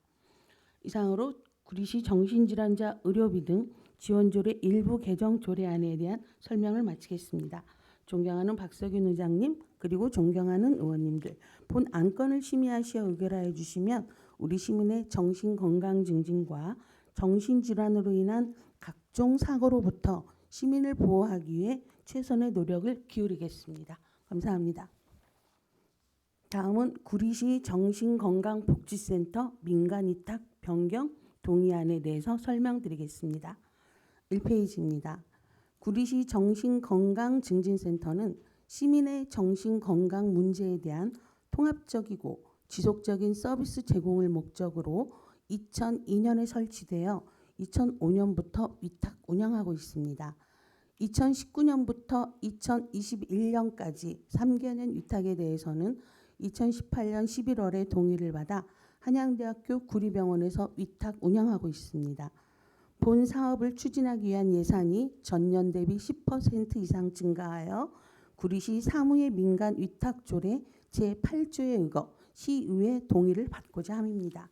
이상으로 구리시 정신질환자 의료비 등 지원조례 일부 개정 조례안에 대한 설명을 마치겠습니다. 존경하는 박석윤 의장님 그리고 존경하는 의원님들, 본 안건을 심의하시어 의결하여 주시면 우리 시민의 정신건강 증진과 정신질환으로 인한 각종 사고로부터 시민을 보호하기 위해 최선의 노력을 기울이겠습니다. 감사합니다. 다음은 구리시 정신건강복지센터 민간위탁 변경 동의안에 대해서 설명드리겠습니다. 1페이지입니다. 구리시 정신건강증진센터는 시민의 정신건강 문제에 대한 통합적이고 지속적인 서비스 제공을 목적으로 2002년에 설치되어 2005년부터 위탁 운영하고 있습니다. 2019년부터 2021년까지 3개년 위탁에 대해서는 2018년 11월에 동의를 받아 한양대학교 구리병원에서 위탁 운영하고 있습니다. 본 사업을 추진하기 위한 예산이 전년 대비 10% 이상 증가하여 구리시 사무의 민간 위탁 조례 제8조에 의거 시의회 동의를 받고자 함입니다.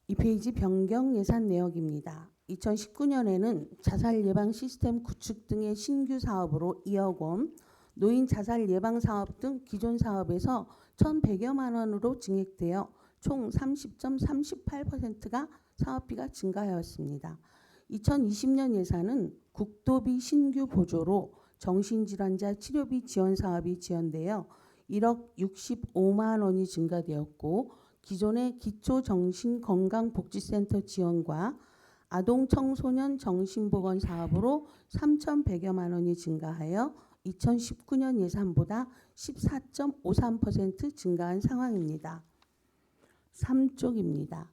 2페이지 변경 예산 내역입니다. 2019년에는 자살 예방 시스템 구축 등의 신규 사업으로 2억 원, 노인 자살 예방 사업 등 기존 사업에서 1,100여만 원으로 증액되어 총 30.38%가 사업비가 증가하였습니다. 2020년 예산은 국도비 신규 보조로 정신질환자 치료비 지원 사업이 지원되어 1억 65만 원이 증가되었고, 기존의 기초정신건강복지센터 지원과 아동청소년 정신보건 사업으로 3,100여만 원이 증가하여 2019년 예산보다 14.53% 증가한 상황입니다. 3쪽입니다.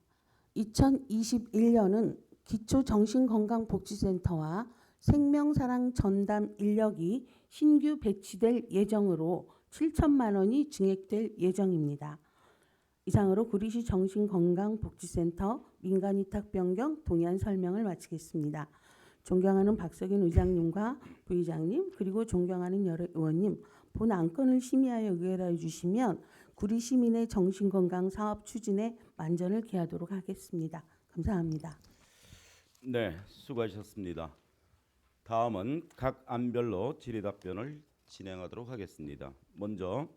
2021년은 기초정신건강복지센터와 생명사랑 전담 인력이 신규 배치될 예정으로 7천만 원이 증액될 예정입니다. 이상으로 구리시 정신건강복지센터 민간위탁 변경 동의안 설명을 마치겠습니다. 존경하는 박석윤 의장님과 부의장님 그리고 존경하는 여러 의원님, 본 안건을 심의하여 의결하여 주시면 구리 시민의 정신건강 사업 추진에 만전을 기하도록 하겠습니다. 감사합니다. 네, 수고하셨습니다. 다음은 각 안별로 질의답변을 진행하도록 하겠습니다. 먼저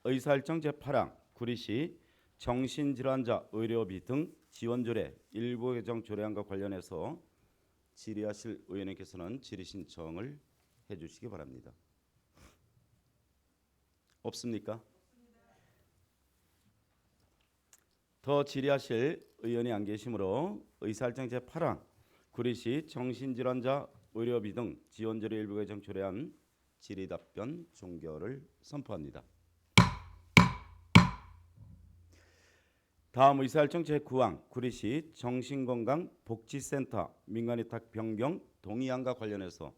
의사일정 제8항 구리시 정신질환자 의료비 등 지원조례 일부 개정 조례안과 관련해서 질의하실 의원님께서는 질의 신청을 해주시기 바랍니다. 없습니까? 더 질의하실 의원이 안 계시므로 의사일정 제8항 구리시 정신질환자 의료비 등 지원제로 일부 개정 조례안 질의답변 종결을 선포합니다. 다음 의사일정 제9항 구리시 정신건강복지센터 민간위탁 변경 동의안과 관련해서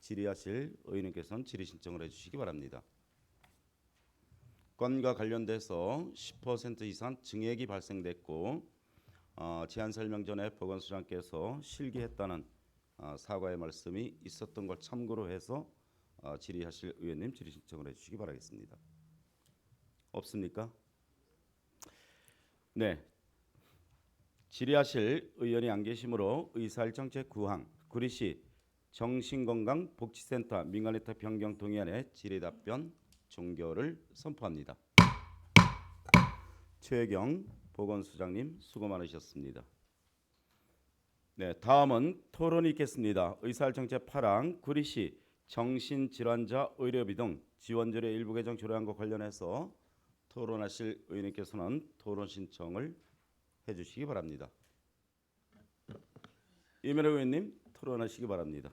질의하실 의원님께서는 질의 신청을 해주시기 바랍니다. 건과 관련돼서 10% 이상 증액이 발생됐고 제안 설명 전에 보건소장께서 실기했다는 사과의 말씀이 있었던 걸 참고로 해서 질의하실 의원님 질의 신청을 해주시기 바라겠습니다. 없습니까? 네. 질의하실 의원이 안 계시므로 의사일정 제9항 구리시 정신건강복지센터 민간위탁 변경 동의안의 질의답변 종결을 선포합니다. 최경 보건소장님 수고 많으셨습니다. 네, 다음은 토론이 있겠습니다. 의사일정 제8항 구리시 정신질환자 의료비 등 지원조례 일부 개정 조례안과 관련해서 토론하실 의원님께서는 토론 신청을 해주시기 바랍니다. 이면호 의원님 토론하시기 바랍니다.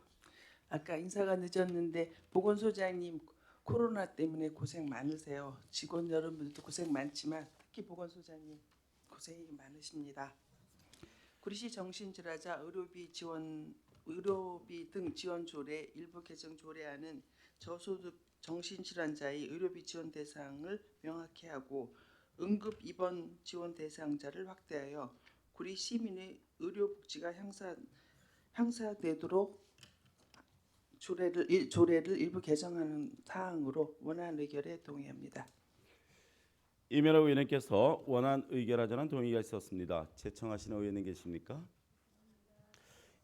아까 인사가 늦었는데 보건소장님 코로나 때문에 고생 많으세요. 직원 여러분들도 고생 많지만 특히 보건소장님 고생이 많으십니다. 구리시 정신질환자 의료비 등 지원 조례 일부 개정 조례안은 저소득 정신질환자의 의료비 지원 대상을 명확히 하고 응급 입원 지원 대상자를 확대하여 구리 시민의 의료복지가 향상되도록 조례를 일부 개정하는 사항으로 원안 의결에 동의합니다. 이면호 의원님께서 원안 의결하자는 동의가 있었습니다. 제청하시는 의원님 계십니까?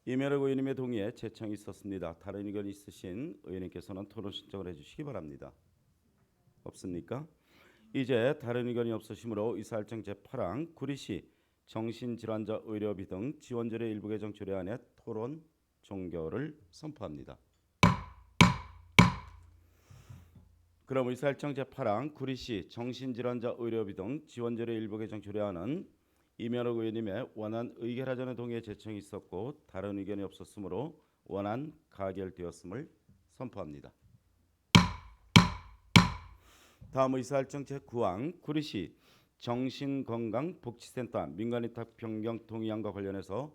이면호 의원님의 동의에 제청이 있었습니다. 다른 의견 있으신 의원님께서는 토론 신청을 해주시기 바랍니다. 없습니까? 이제 다른 의견이 없으시므로 의사일정 제8항 구리시 정신질환자 의료비 등 지원조례 일부 개정 조례안의 토론 종결을 선포합니다. 그럼 의사일정 제8항 구리시 정신질환자 의료비 등 지원조례 일부 개정 조례안은 이면호 의원님의 원안 의결하자는 동의에 제청이 있었고 다른 의견이 없었으므로 원안 가결되었음을 선포합니다. 다음 의사일정 제9항 구리시 정신건강복지센터 민간위탁 변경 동의안과 관련해서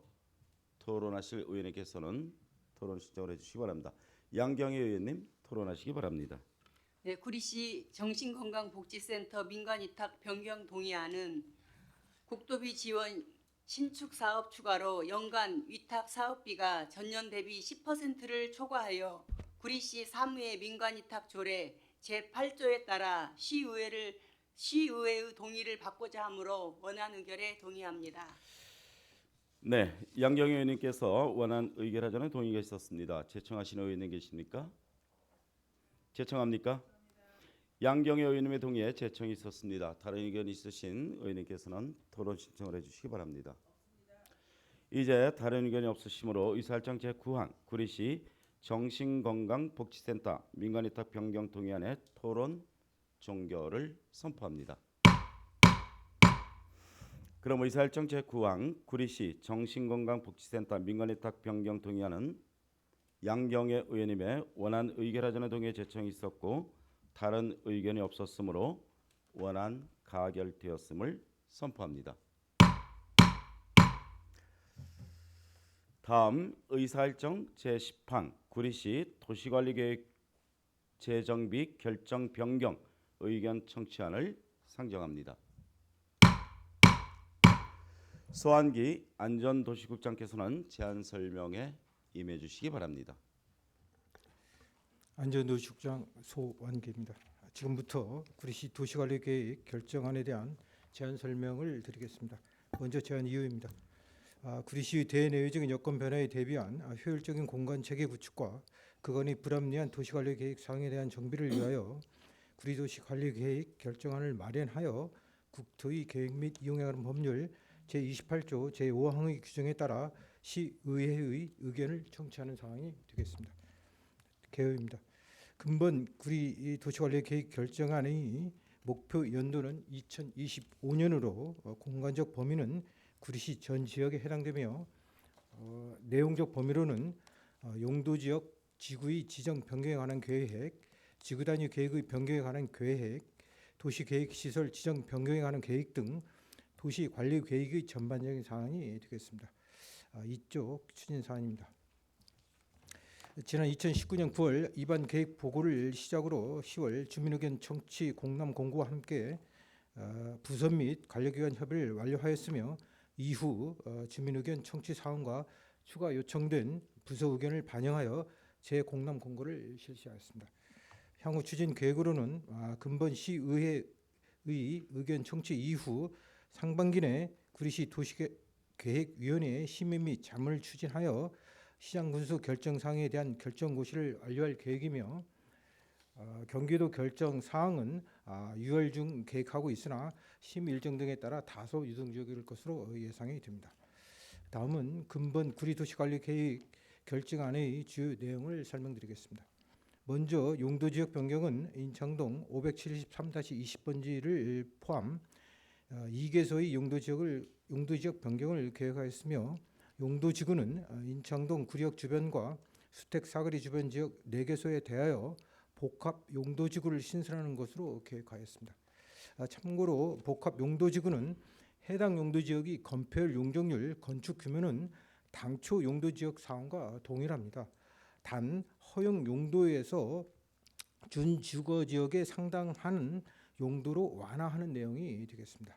토론하실 의원님께서는 토론 신청을 해주시기 바랍니다. 양경희 의원님 토론하시기 바랍니다. 네, 구리시 정신건강복지센터 민간위탁 변경 동의안은 국도비 지원 신축 사업 추가로 연간 위탁 사업비가 전년 대비 10%를 초과하여 구리시 사무의 민간위탁 조례 제8조에 따라 시의회의 동의를 받고자 하므로 원안 의결에 동의합니다. 네, 양경희 의원님께서 원안 의결하자는 동의가 있었습니다. 제청하시는 의원님 계십니까? 제청합니까? 양경희 의원님의 동의에 제청이 있었습니다. 다른 의견 있으신 의원님께서는 토론 신청을 해주시기 바랍니다. 이제 다른 의견이 없으시므로 의사일정 제9항 구리시 정신건강복지센터 민간위탁 변경 동의안의 토론 종결을 선포합니다. 그럼 의사일정 제9항 구리시 정신건강복지센터 민간위탁 변경 동의안은 양경애 의원님의 원안 의결하자는 동의에 제청이 있었고 다른 의견이 없었으므로 원안 가결되었음을 선포합니다. 다음 의사일정 제10항 구리시 도시관리계획 재정비 결정 변경 의견 청취안을 상정합니다. 소환기 안전도시국장께서는 제안 설명에 임해 주시기 바랍니다. 안전도시국장 소완기입니다. 지금부터 구리시 도시관리계획 결정안에 대한 제안 설명을 드리겠습니다. 먼저 제안 이유입니다. 구리시 대내외적인 여건 변화에 대비한 효율적인 공간 체계 구축과 그간의 불합리한 도시관리계획 사항에 대한 정비를 위하여 구리도시관리계획 결정안을 마련하여 국토의 계획 및 이용에 관한 법률 제28조 제5항의 규정에 따라 시의회의 의견을 청취하는 상황이 되겠습니다. 개요입니다. 근본 구리 도시관리계획 결정안의 목표 연도는 2025년으로 공간적 범위는 구리시 전 지역에 해당되며 내용적 범위로는 용도지역 지구의 지정 변경에 관한 계획, 지구 단위 계획의 변경에 관한 계획, 도시계획시설 지정 변경에 관한 계획 등 도시 관리 계획의 전반적인 사항이 되겠습니다. 이쪽 추진 사안입니다. 지난 2019년 9월 이반 계획 보고를 시작으로 10월 주민의견 청취 공람 공고와 함께 부서 및 관료기관 협의를 완료하였으며 이후 주민의견 청취 사항과 추가 요청된 부서 의견을 반영하여 재공람 공고를 실시하였습니다. 향후 추진 계획으로는 근본 시의회의 의견 청취 이후 상반기 내 구리시 도시계획위원회의 심의 및 자문을 추진하여 시장 군수 결정 사항에 대한 결정 고시를 완료할 계획이며 경기도 결정 사항은 6월 중 계획하고 있으나 심의 일정 등에 따라 다소 유동적일 것으로 예상이 됩니다. 다음은 근본 구리도시관리계획 결정안의 주요 내용을 설명드리겠습니다. 먼저 용도지역 변경은 인창동 573-20번지를 포함 2개소의 용도지역 변경을 계획하였으며 용도지구는 인창동 구리역 주변과 수택 사거리 주변 지역 4개소에 대하여 복합 용도지구를 신설하는 것으로 계획하였습니다. 참고로 복합 용도지구는 해당 용도지역이 건폐율 용적률 건축 규모는 당초 용도지역 사항과 동일합니다. 단 허용 용도에서 준주거지역에 상당한 용도로 완화하는 내용이 되겠습니다.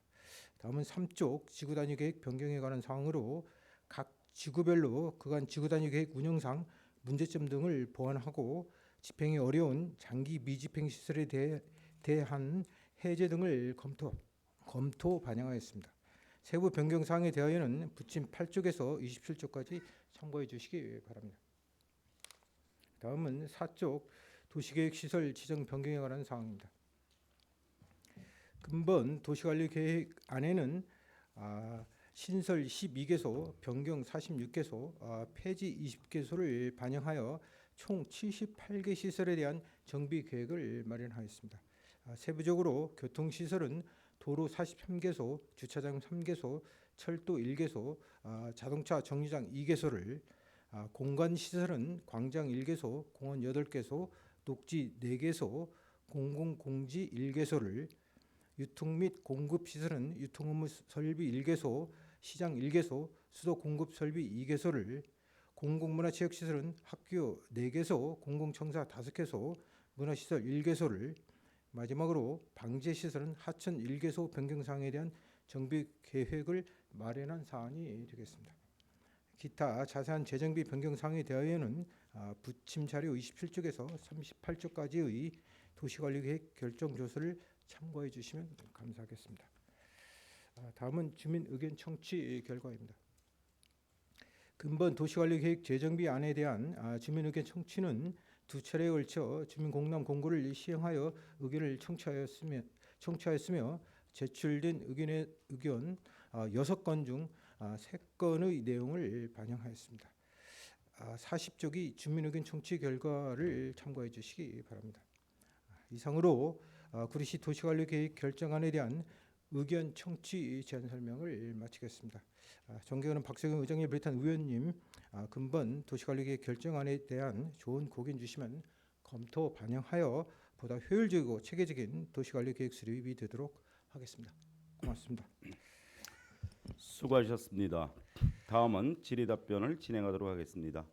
다음은 3쪽 지구단위 계획 변경에 관한 사항으로 각 지구별로 그간 지구단위 계획 운영상 문제점 등을 보완하고 집행이 어려운 장기 미집행 시설에 대한 해제 등을 검토 반영하였습니다. 세부 변경 사항에 대하여는 부침 8쪽에서 27쪽까지 참고해 주시기 바랍니다. 다음은 4쪽 도시계획시설 지정 변경에 관한 사항입니다. 근본 도시관리계획 안에는 신설 12개소, 변경 46개소, 폐지 20개소를 반영하여 총 78개 시설에 대한 정비 계획을 마련하였습니다. 세부적으로 교통시설은 도로 43개소, 주차장 3개소, 철도 1개소, 자동차 정류장 2개소를, 공간시설은 광장 1개소, 공원 8개소, 녹지 4개소, 공공공지 1개소를, 유통 및 공급 시설은 유통 업무 설비 1개소, 시장 1개소, 수도 공급 설비 2개소를, 공공문화체육 시설은 학교 4개소, 공공청사 5개소, 문화시설 1개소를, 마지막으로 방제 시설은 하천 1개소 변경 사항에 대한 정비 계획을 마련한 사안이 되겠습니다. 기타 자세한 재정비 변경 사항에 대하여는 부침 자료 27쪽에서 38쪽까지의 도시관리계획 결정 조서를 참고해 주시면 감사하겠습니다. 다음은 주민 의견 청취 결과입니다. 근본 도시관리계획 재정비안에 대한 주민 의견 청취는 2차례에 걸쳐 주민 공람 공고를 시행하여 의견을 청취하였으며 제출된 의견 6건 중 3건의 내용을 반영하였습니다. 40쪽이 주민 의견 청취 결과를 참고해 주시기 바랍니다. 이상으로 구리시 도시관리계획 결정안에 대한 의견 청취 제안 설명을 마치겠습니다. 존경하는 박세경 의장님 비롯한 의원님, 근본 도시관리계획 결정안에 대한 좋은 고견 주시면 검토 반영하여 보다 효율적이고 체계적인 도시관리계획 수립이 되도록 하겠습니다. 고맙습니다. 수고하셨습니다. 다음은 질의 답변을 진행하도록 하겠습니다.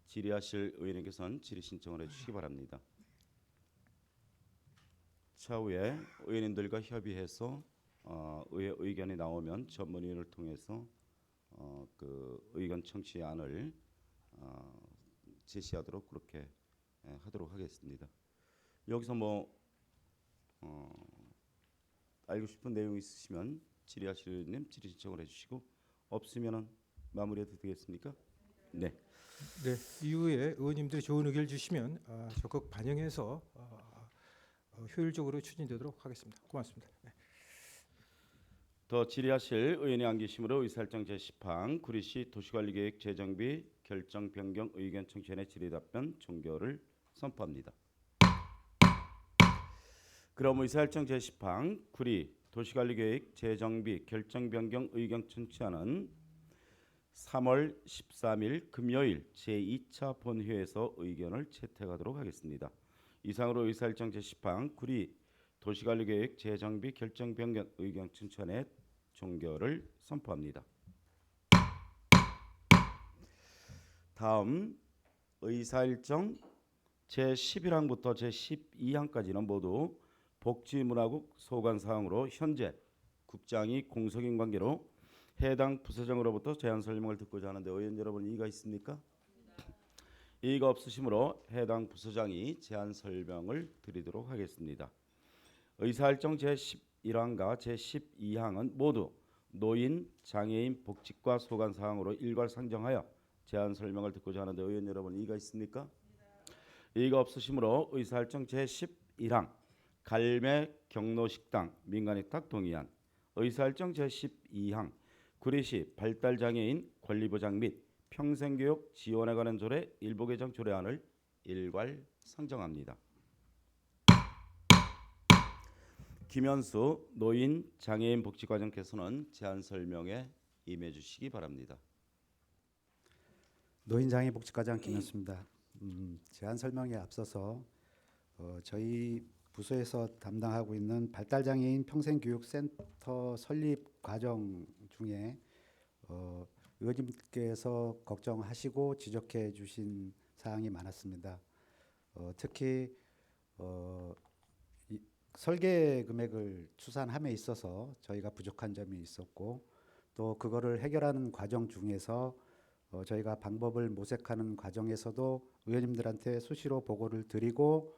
질의하실 의원님께서는 질의 신청을 해주시기 바랍니다. 차후에 의원님들과 협의해서 의회 의견이 나오면 전문위원을 통해서 그 의견 청취안을 제시하도록 그렇게 하도록 하겠습니다. 여기서 알고 싶은 내용 있으시면 질의하실 의원님 질의 신청을 해주시고 없으면은 마무리해도 되겠습니까? 네. 네. 이후에 의원님들이 좋은 의견을 주시면 적극 반영해서 효율적으로 추진되도록 하겠습니다. 고맙습니다. 네. 더 질의하실 의원이 안 계시므로 의사일정 제10항 구리시 도시관리계획 재정비 결정 변경 의견 청취안의 질의 답변 종결을 선포합니다. 그럼 의사일정 제10항 구리 도시관리계획 재정비 결정 변경 의견 청취안은 3월 13일 금요일 제2차 본회에서 의견을 채택하도록 하겠습니다. 이상으로 의사일정 제10항 구리 도시관리계획 재정비 결정 변경 의견 춘천의 종결을 선포합니다. 다음 의사일정 제11항부터 제12항까지는 모두 복지문화국 소관사항으로 현재 국장이 공석인 관계로 해당 부서장으로부터 제안 설명을 듣고자 하는데 의원 여러분 이의가 있습니까? 이의가 없으시므로 해당 부서장이 제안 설명을 드리도록 하겠습니다. 의사일정 제11항과 제12항은 모두 노인, 장애인 복지과 소관사항으로 일괄 상정하여 제안 설명을 듣고자 하는데 의원 여러분 이의가 있습니까? 이의가 없으시므로 의사일정 제11항 갈매 경로식당 민간위탁 동의안, 의사일정 제12항 구리시 발달장애인 권리보장 및 평생교육 지원에 관한 조례 일부 개정 조례안을 일괄 상정합니다. 김현수 노인 장애인 복지과장께서는 제안 설명에 임해 주시기 바랍니다. 노인장애복지과장 김현수입니다. 제안 설명에 앞서서 저희 부서에서 담당하고 있는 발달장애인 평생교육센터 설립 과정 중에 의원님께서 걱정하시고 지적해 주신 사항이 많았습니다. 특히 설계 금액을 추산함에 있어서 저희가 부족한 점이 있었고 또 그거를 해결하는 과정 중에서 저희가 방법을 모색하는 과정에서도 의원님들한테 수시로 보고를 드리고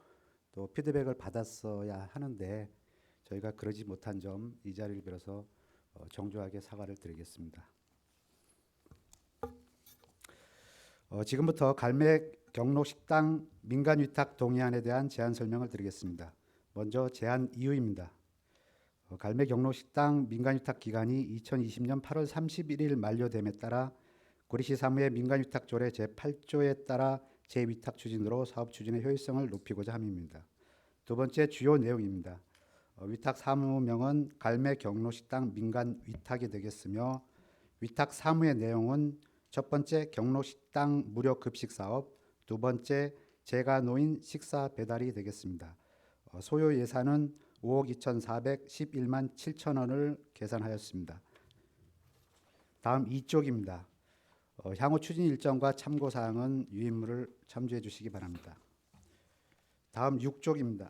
또 피드백을 받았어야 하는데 저희가 그러지 못한 점 이 자리를 빌어서 정중하게 사과를 드리겠습니다. 지금부터 갈맥 경로식당 민간위탁 동의안에 대한 제안 설명을 드리겠습니다. 먼저 제안 이유입니다. 갈맥 경로식당 민간위탁 기간이 2020년 8월 31일 만료됨에 따라 구리시 사무의 민간위탁조례 제8조에 따라 재위탁 추진으로 사업 추진의 효율성을 높이고자 함입니다. 두 번째 주요 내용입니다. 위탁 사무명은 갈매 경로식당 민간위탁이 되겠으며 위탁 사무의 내용은 첫 번째 경로식당 무료 급식 사업, 두 번째 재가노인 식사 배달이 되겠습니다. 소요 예산은 5억 2,411만 7천 원을 계산하였습니다. 다음 2쪽입니다. 향후 추진 일정과 참고 사항은 유인물을 참조해 주시기 바랍니다. 다음 6쪽입니다.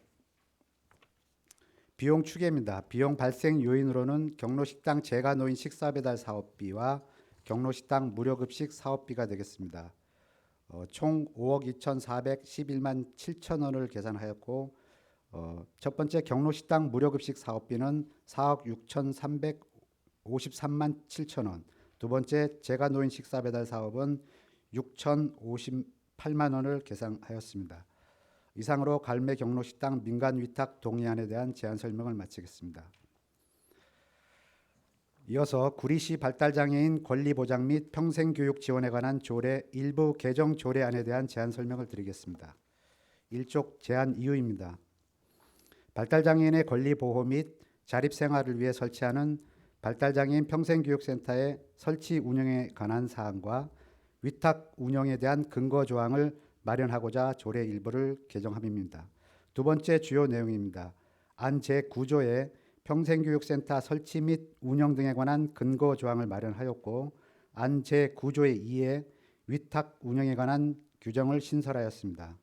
비용 추계입니다. 비용 발생 요인으로는 경로식당 재가노인 식사 배달 사업비와 경로식당 무료급식 사업비가 되겠습니다. 총 5억 2,411만 7천 원을 계산하였고 첫 번째 경로식당 무료급식 사업비는 4억 6,353만 7천 원, 두 번째 재가노인 식사 배달 사업은 6,058만 원을 계산하였습니다. 이상으로 갈매 경로식당 민간위탁 동의안에 대한 제안 설명을 마치겠습니다. 이어서 구리시 발달장애인 권리보장 및 평생교육 지원에 관한 조례 일부 개정 조례안에 대한 제안 설명을 드리겠습니다. 1쪽 제안 이유입니다. 발달장애인의 권리보호 및 자립생활을 위해 설치하는 발달장애인 평생교육센터의 설치 운영에 관한 사항과 위탁 운영에 대한 근거 조항을 마련하고자 조례 일부를 개정함입니다. 두 번째 주요 내용입니다. 안 제9조에 평생교육센터 설치 및 운영 등에 관한 근거 조항을 마련하였고 안 제9조의 2에 위탁 운영에 관한 규정을 신설하였습니다.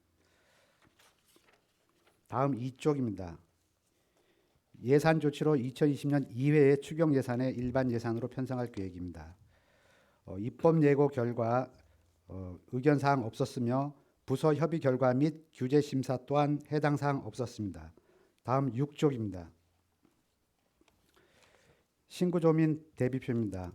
다음 2쪽입니다. 예산 조치로 2020년 2회의 추경 예산의 일반 예산으로 편성할 계획입니다. 입법 예고 결과 의견 사항 없었으며 부서 협의 결과 및 규제 심사 또한 해당 사항 없었습니다. 다음 6쪽입니다. 신구조 및 대비표입니다.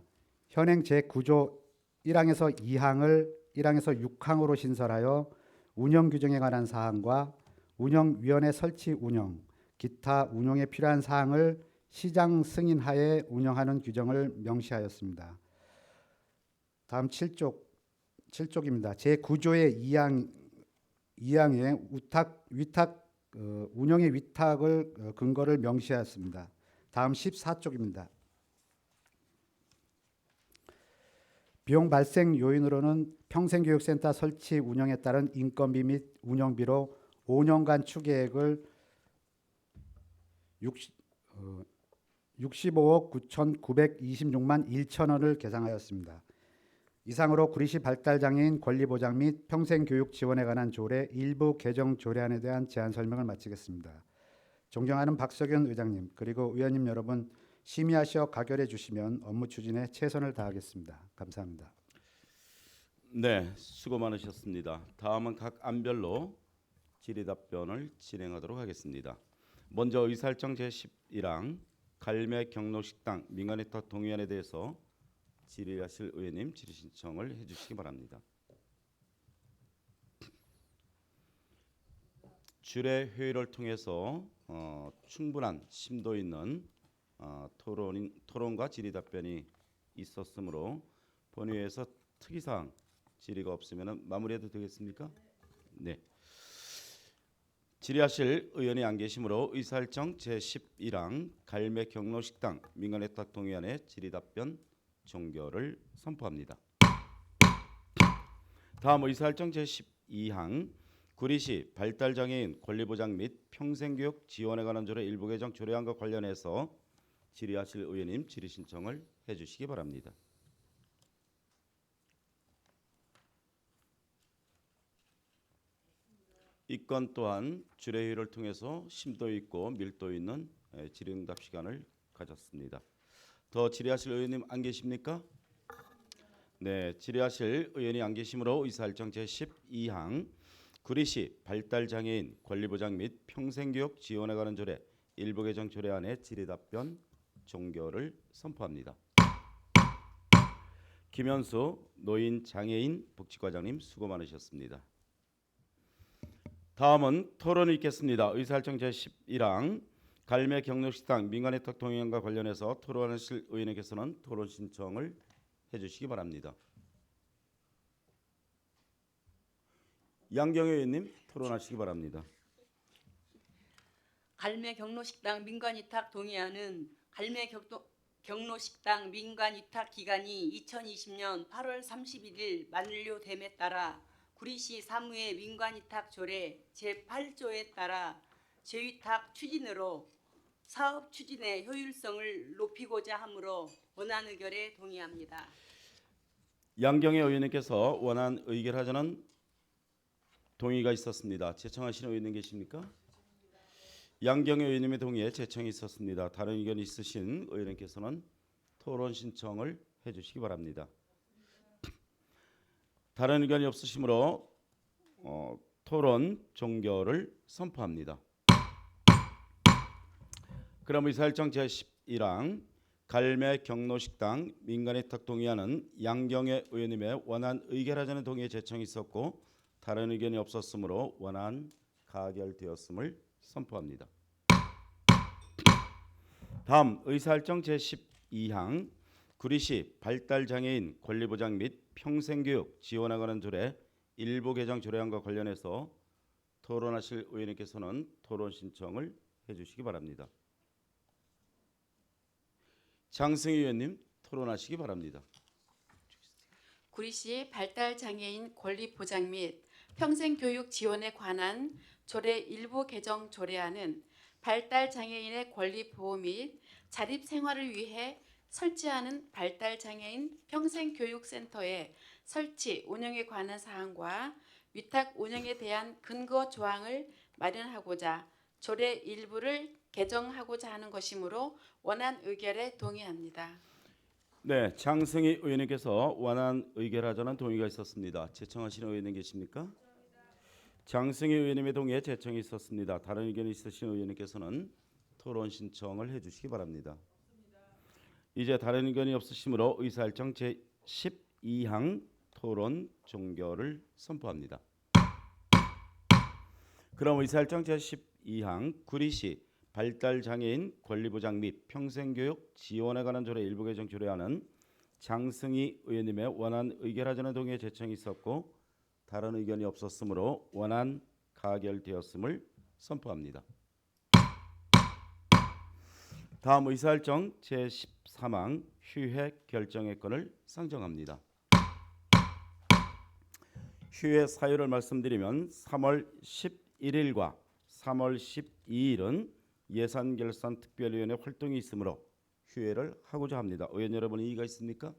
현행 제9조 1항에서 2항을 1항에서 6항으로 신설하여 운영 규정에 관한 사항과 운영위원회 설치 운영, 기타 운용에 필요한 사항을 시장 승인하에 운영하는 규정을 명시하였습니다. 다음 7쪽입니다. 제9조의 2항에 위탁 운영의 위탁을 근거를 명시하였습니다. 다음 14쪽입니다. 비용 발생 요인으로는 평생교육센터 설치 운영에 따른 인건비 및 운영비로 5년간 추계액을 65억 9,926만 1천 원을 계상하였습니다. 이상으로 구리시 발달장애인 권리보장 및 평생교육 지원에 관한 조례 일부 개정 조례안에 대한 제안 설명을 마치겠습니다. 존경하는 박석윤 의장님 그리고 의원님 여러분, 심의하시어 가결해 주시면 업무 추진에 최선을 다하겠습니다. 감사합니다. 네, 수고 많으셨습니다. 다음은 각 안별로 질의답변을 진행하도록 하겠습니다. 먼저 의사일정 제11항 갈매 경로식당 민간위탁 동의안에 대해서 질의하실 의원님 질의 신청을 해주시기 바랍니다. 주례 회의를 통해서 충분한 심도 있는 토론과 질의답변이 있었으므로 본회의에서 특이사항 질의가 없으면 마무리해도 되겠습니까? 네. 질의하실 의원이 안 계시므로 의사일정 제11항 갈매 경로식당 민간위탁 동의안의 질의답변 종결을 선포합니다. 다음 의사일정 제12항 구리시 발달장애인 권리보장 및 평생교육 지원에 관한 조례 일부 개정 조례안과 관련해서 질의하실 의원님 질의 신청을 해주시기 바랍니다. 이 건 또한 주례회의를 통해서 심도 있고 밀도 있는 질의응답 시간을 가졌습니다. 더 질의하실 의원님 안 계십니까? 네, 질의하실 의원이 안 계시므로 의사일정 제12항 구리시 발달장애인 권리보장 및 평생교육 지원에 관한 조례 일부 개정 조례안의 질의답변 종결을 선포합니다. 김현수 노인장애인 복지과장님 수고 많으셨습니다. 다음은 토론이 있겠습니다. 의사일정 제11항 갈매 경로식당 민간위탁 동의안과 관련해서 토론하실 의원님께서는 토론 신청을 해주시기 바랍니다. 양경혜 의원님 토론하시기 바랍니다. 갈매 경로식당 민간위탁 동의안은 갈매 경로식당 민간위탁 기간이 2020년 8월 31일 만료됨에 따라 구리시 사무의 민간위탁 조례 제8조에 따라 재위탁 추진으로 사업 추진의 효율성을 높이고자 하므로 원안 의결에 동의합니다. 양경혜 의원님께서 원안 의결하자는 동의가 있었습니다. 제청하시는 의원님 계십니까? 양경혜 의원님의 동의에 제청이 있었습니다. 다른 의견 있으신 의원님께서는 토론 신청을 해주시기 바랍니다. 다른 의견이 없으시므로 토론 종결을 선포합니다. 그럼 의사일정 제11항 갈매 경로식당 민간위탁 동의안은 양경혜 의원님의 원안 의결하자는 동의에 제청이 있었고 다른 의견이 없었으므로 원안 가결되었음을 선포합니다. 다음 의사일정 제12항 구리시 발달장애인 권리보장 및 평생교육 지원에 관한 조례 일부 개정 조례안과 관련해서 토론하실 의원님께서는 토론 신청을 해주시기 바랍니다. 장승희 의원님 토론하시기 바랍니다. 구리시 발달장애인 권리보장 및 평생교육 지원에 관한 조례 일부 개정 조례안은 발달장애인의 권리 보호 및 자립생활을 위해 설치하는 발달장애인 평생교육센터의 설치, 운영에 관한 사항과 위탁 운영에 대한 근거 조항을 마련하고자 조례 일부를 개정하고자 하는 것이므로 원안 의결에 동의합니다. 네, 장승희 의원님께서 원안 의결하자는 동의가 있었습니다. 제청하시는 의원님 계십니까? 장승희 의원님의 동의에 제청이 있었습니다. 다른 의견이 있으신 의원님께서는 토론 신청을 해주시기 바랍니다. 이제 다른 의견이 없으시므로 의사일정 제12항 토론 종결을 선포합니다. 그럼 의사일정 제12항 구리시 발달장애인 권리보장 및 평생교육 지원에 관한 조례 일부 개정 조례안은 장승희 의원님의 원안 의결하자는 동의에 제청이 있었고 다른 의견이 없었으므로 원안 가결되었음을 선포합니다. 다음 의사일정 제13항 휴회 결정의 건을 상정합니다. 휴회 사유를 말씀드리면 3월 11일과 3월 12일은 예산결산특별위원회 활동이 있으므로 휴회를 하고자 합니다. 의원 여러분 이의가 있습니까?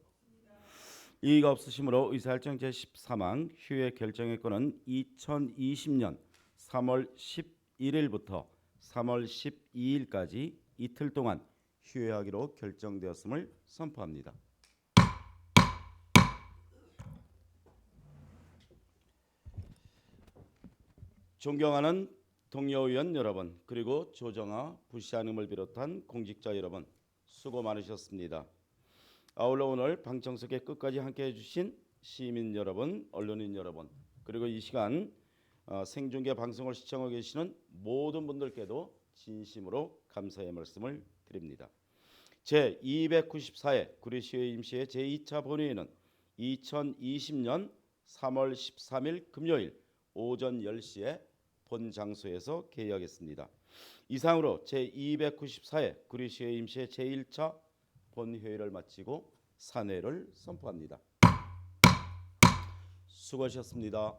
이의가 없으시므로 의사일정 제13항 휴회 결정의 건은 2020년 3월 11일부터 3월 12일까지 이틀 동안 휴회하기로 결정되었음을 선포합니다. 존경하는 동료 의원 여러분, 그리고 조정아 부시장님을 비롯한 공직자 여러분, 수고 많으셨습니다. 아울러 오늘 방청석에 끝까지 함께해 주신 시민 여러분, 언론인 여러분, 그리고 이 시간 생중계 방송을 시청하고 계시는 모든 분들께도 진심으로 감사의 말씀을 드립니다. 제294회 구리시의 임시회 제2차 본회의는 2020년 3월 13일 금요일 오전 10시에 본 장소에서 개의하겠습니다. 이상으로 제294회 구리시의 임시회 제1차 본회의를 마치고 산회를 선포합니다. 수고하셨습니다.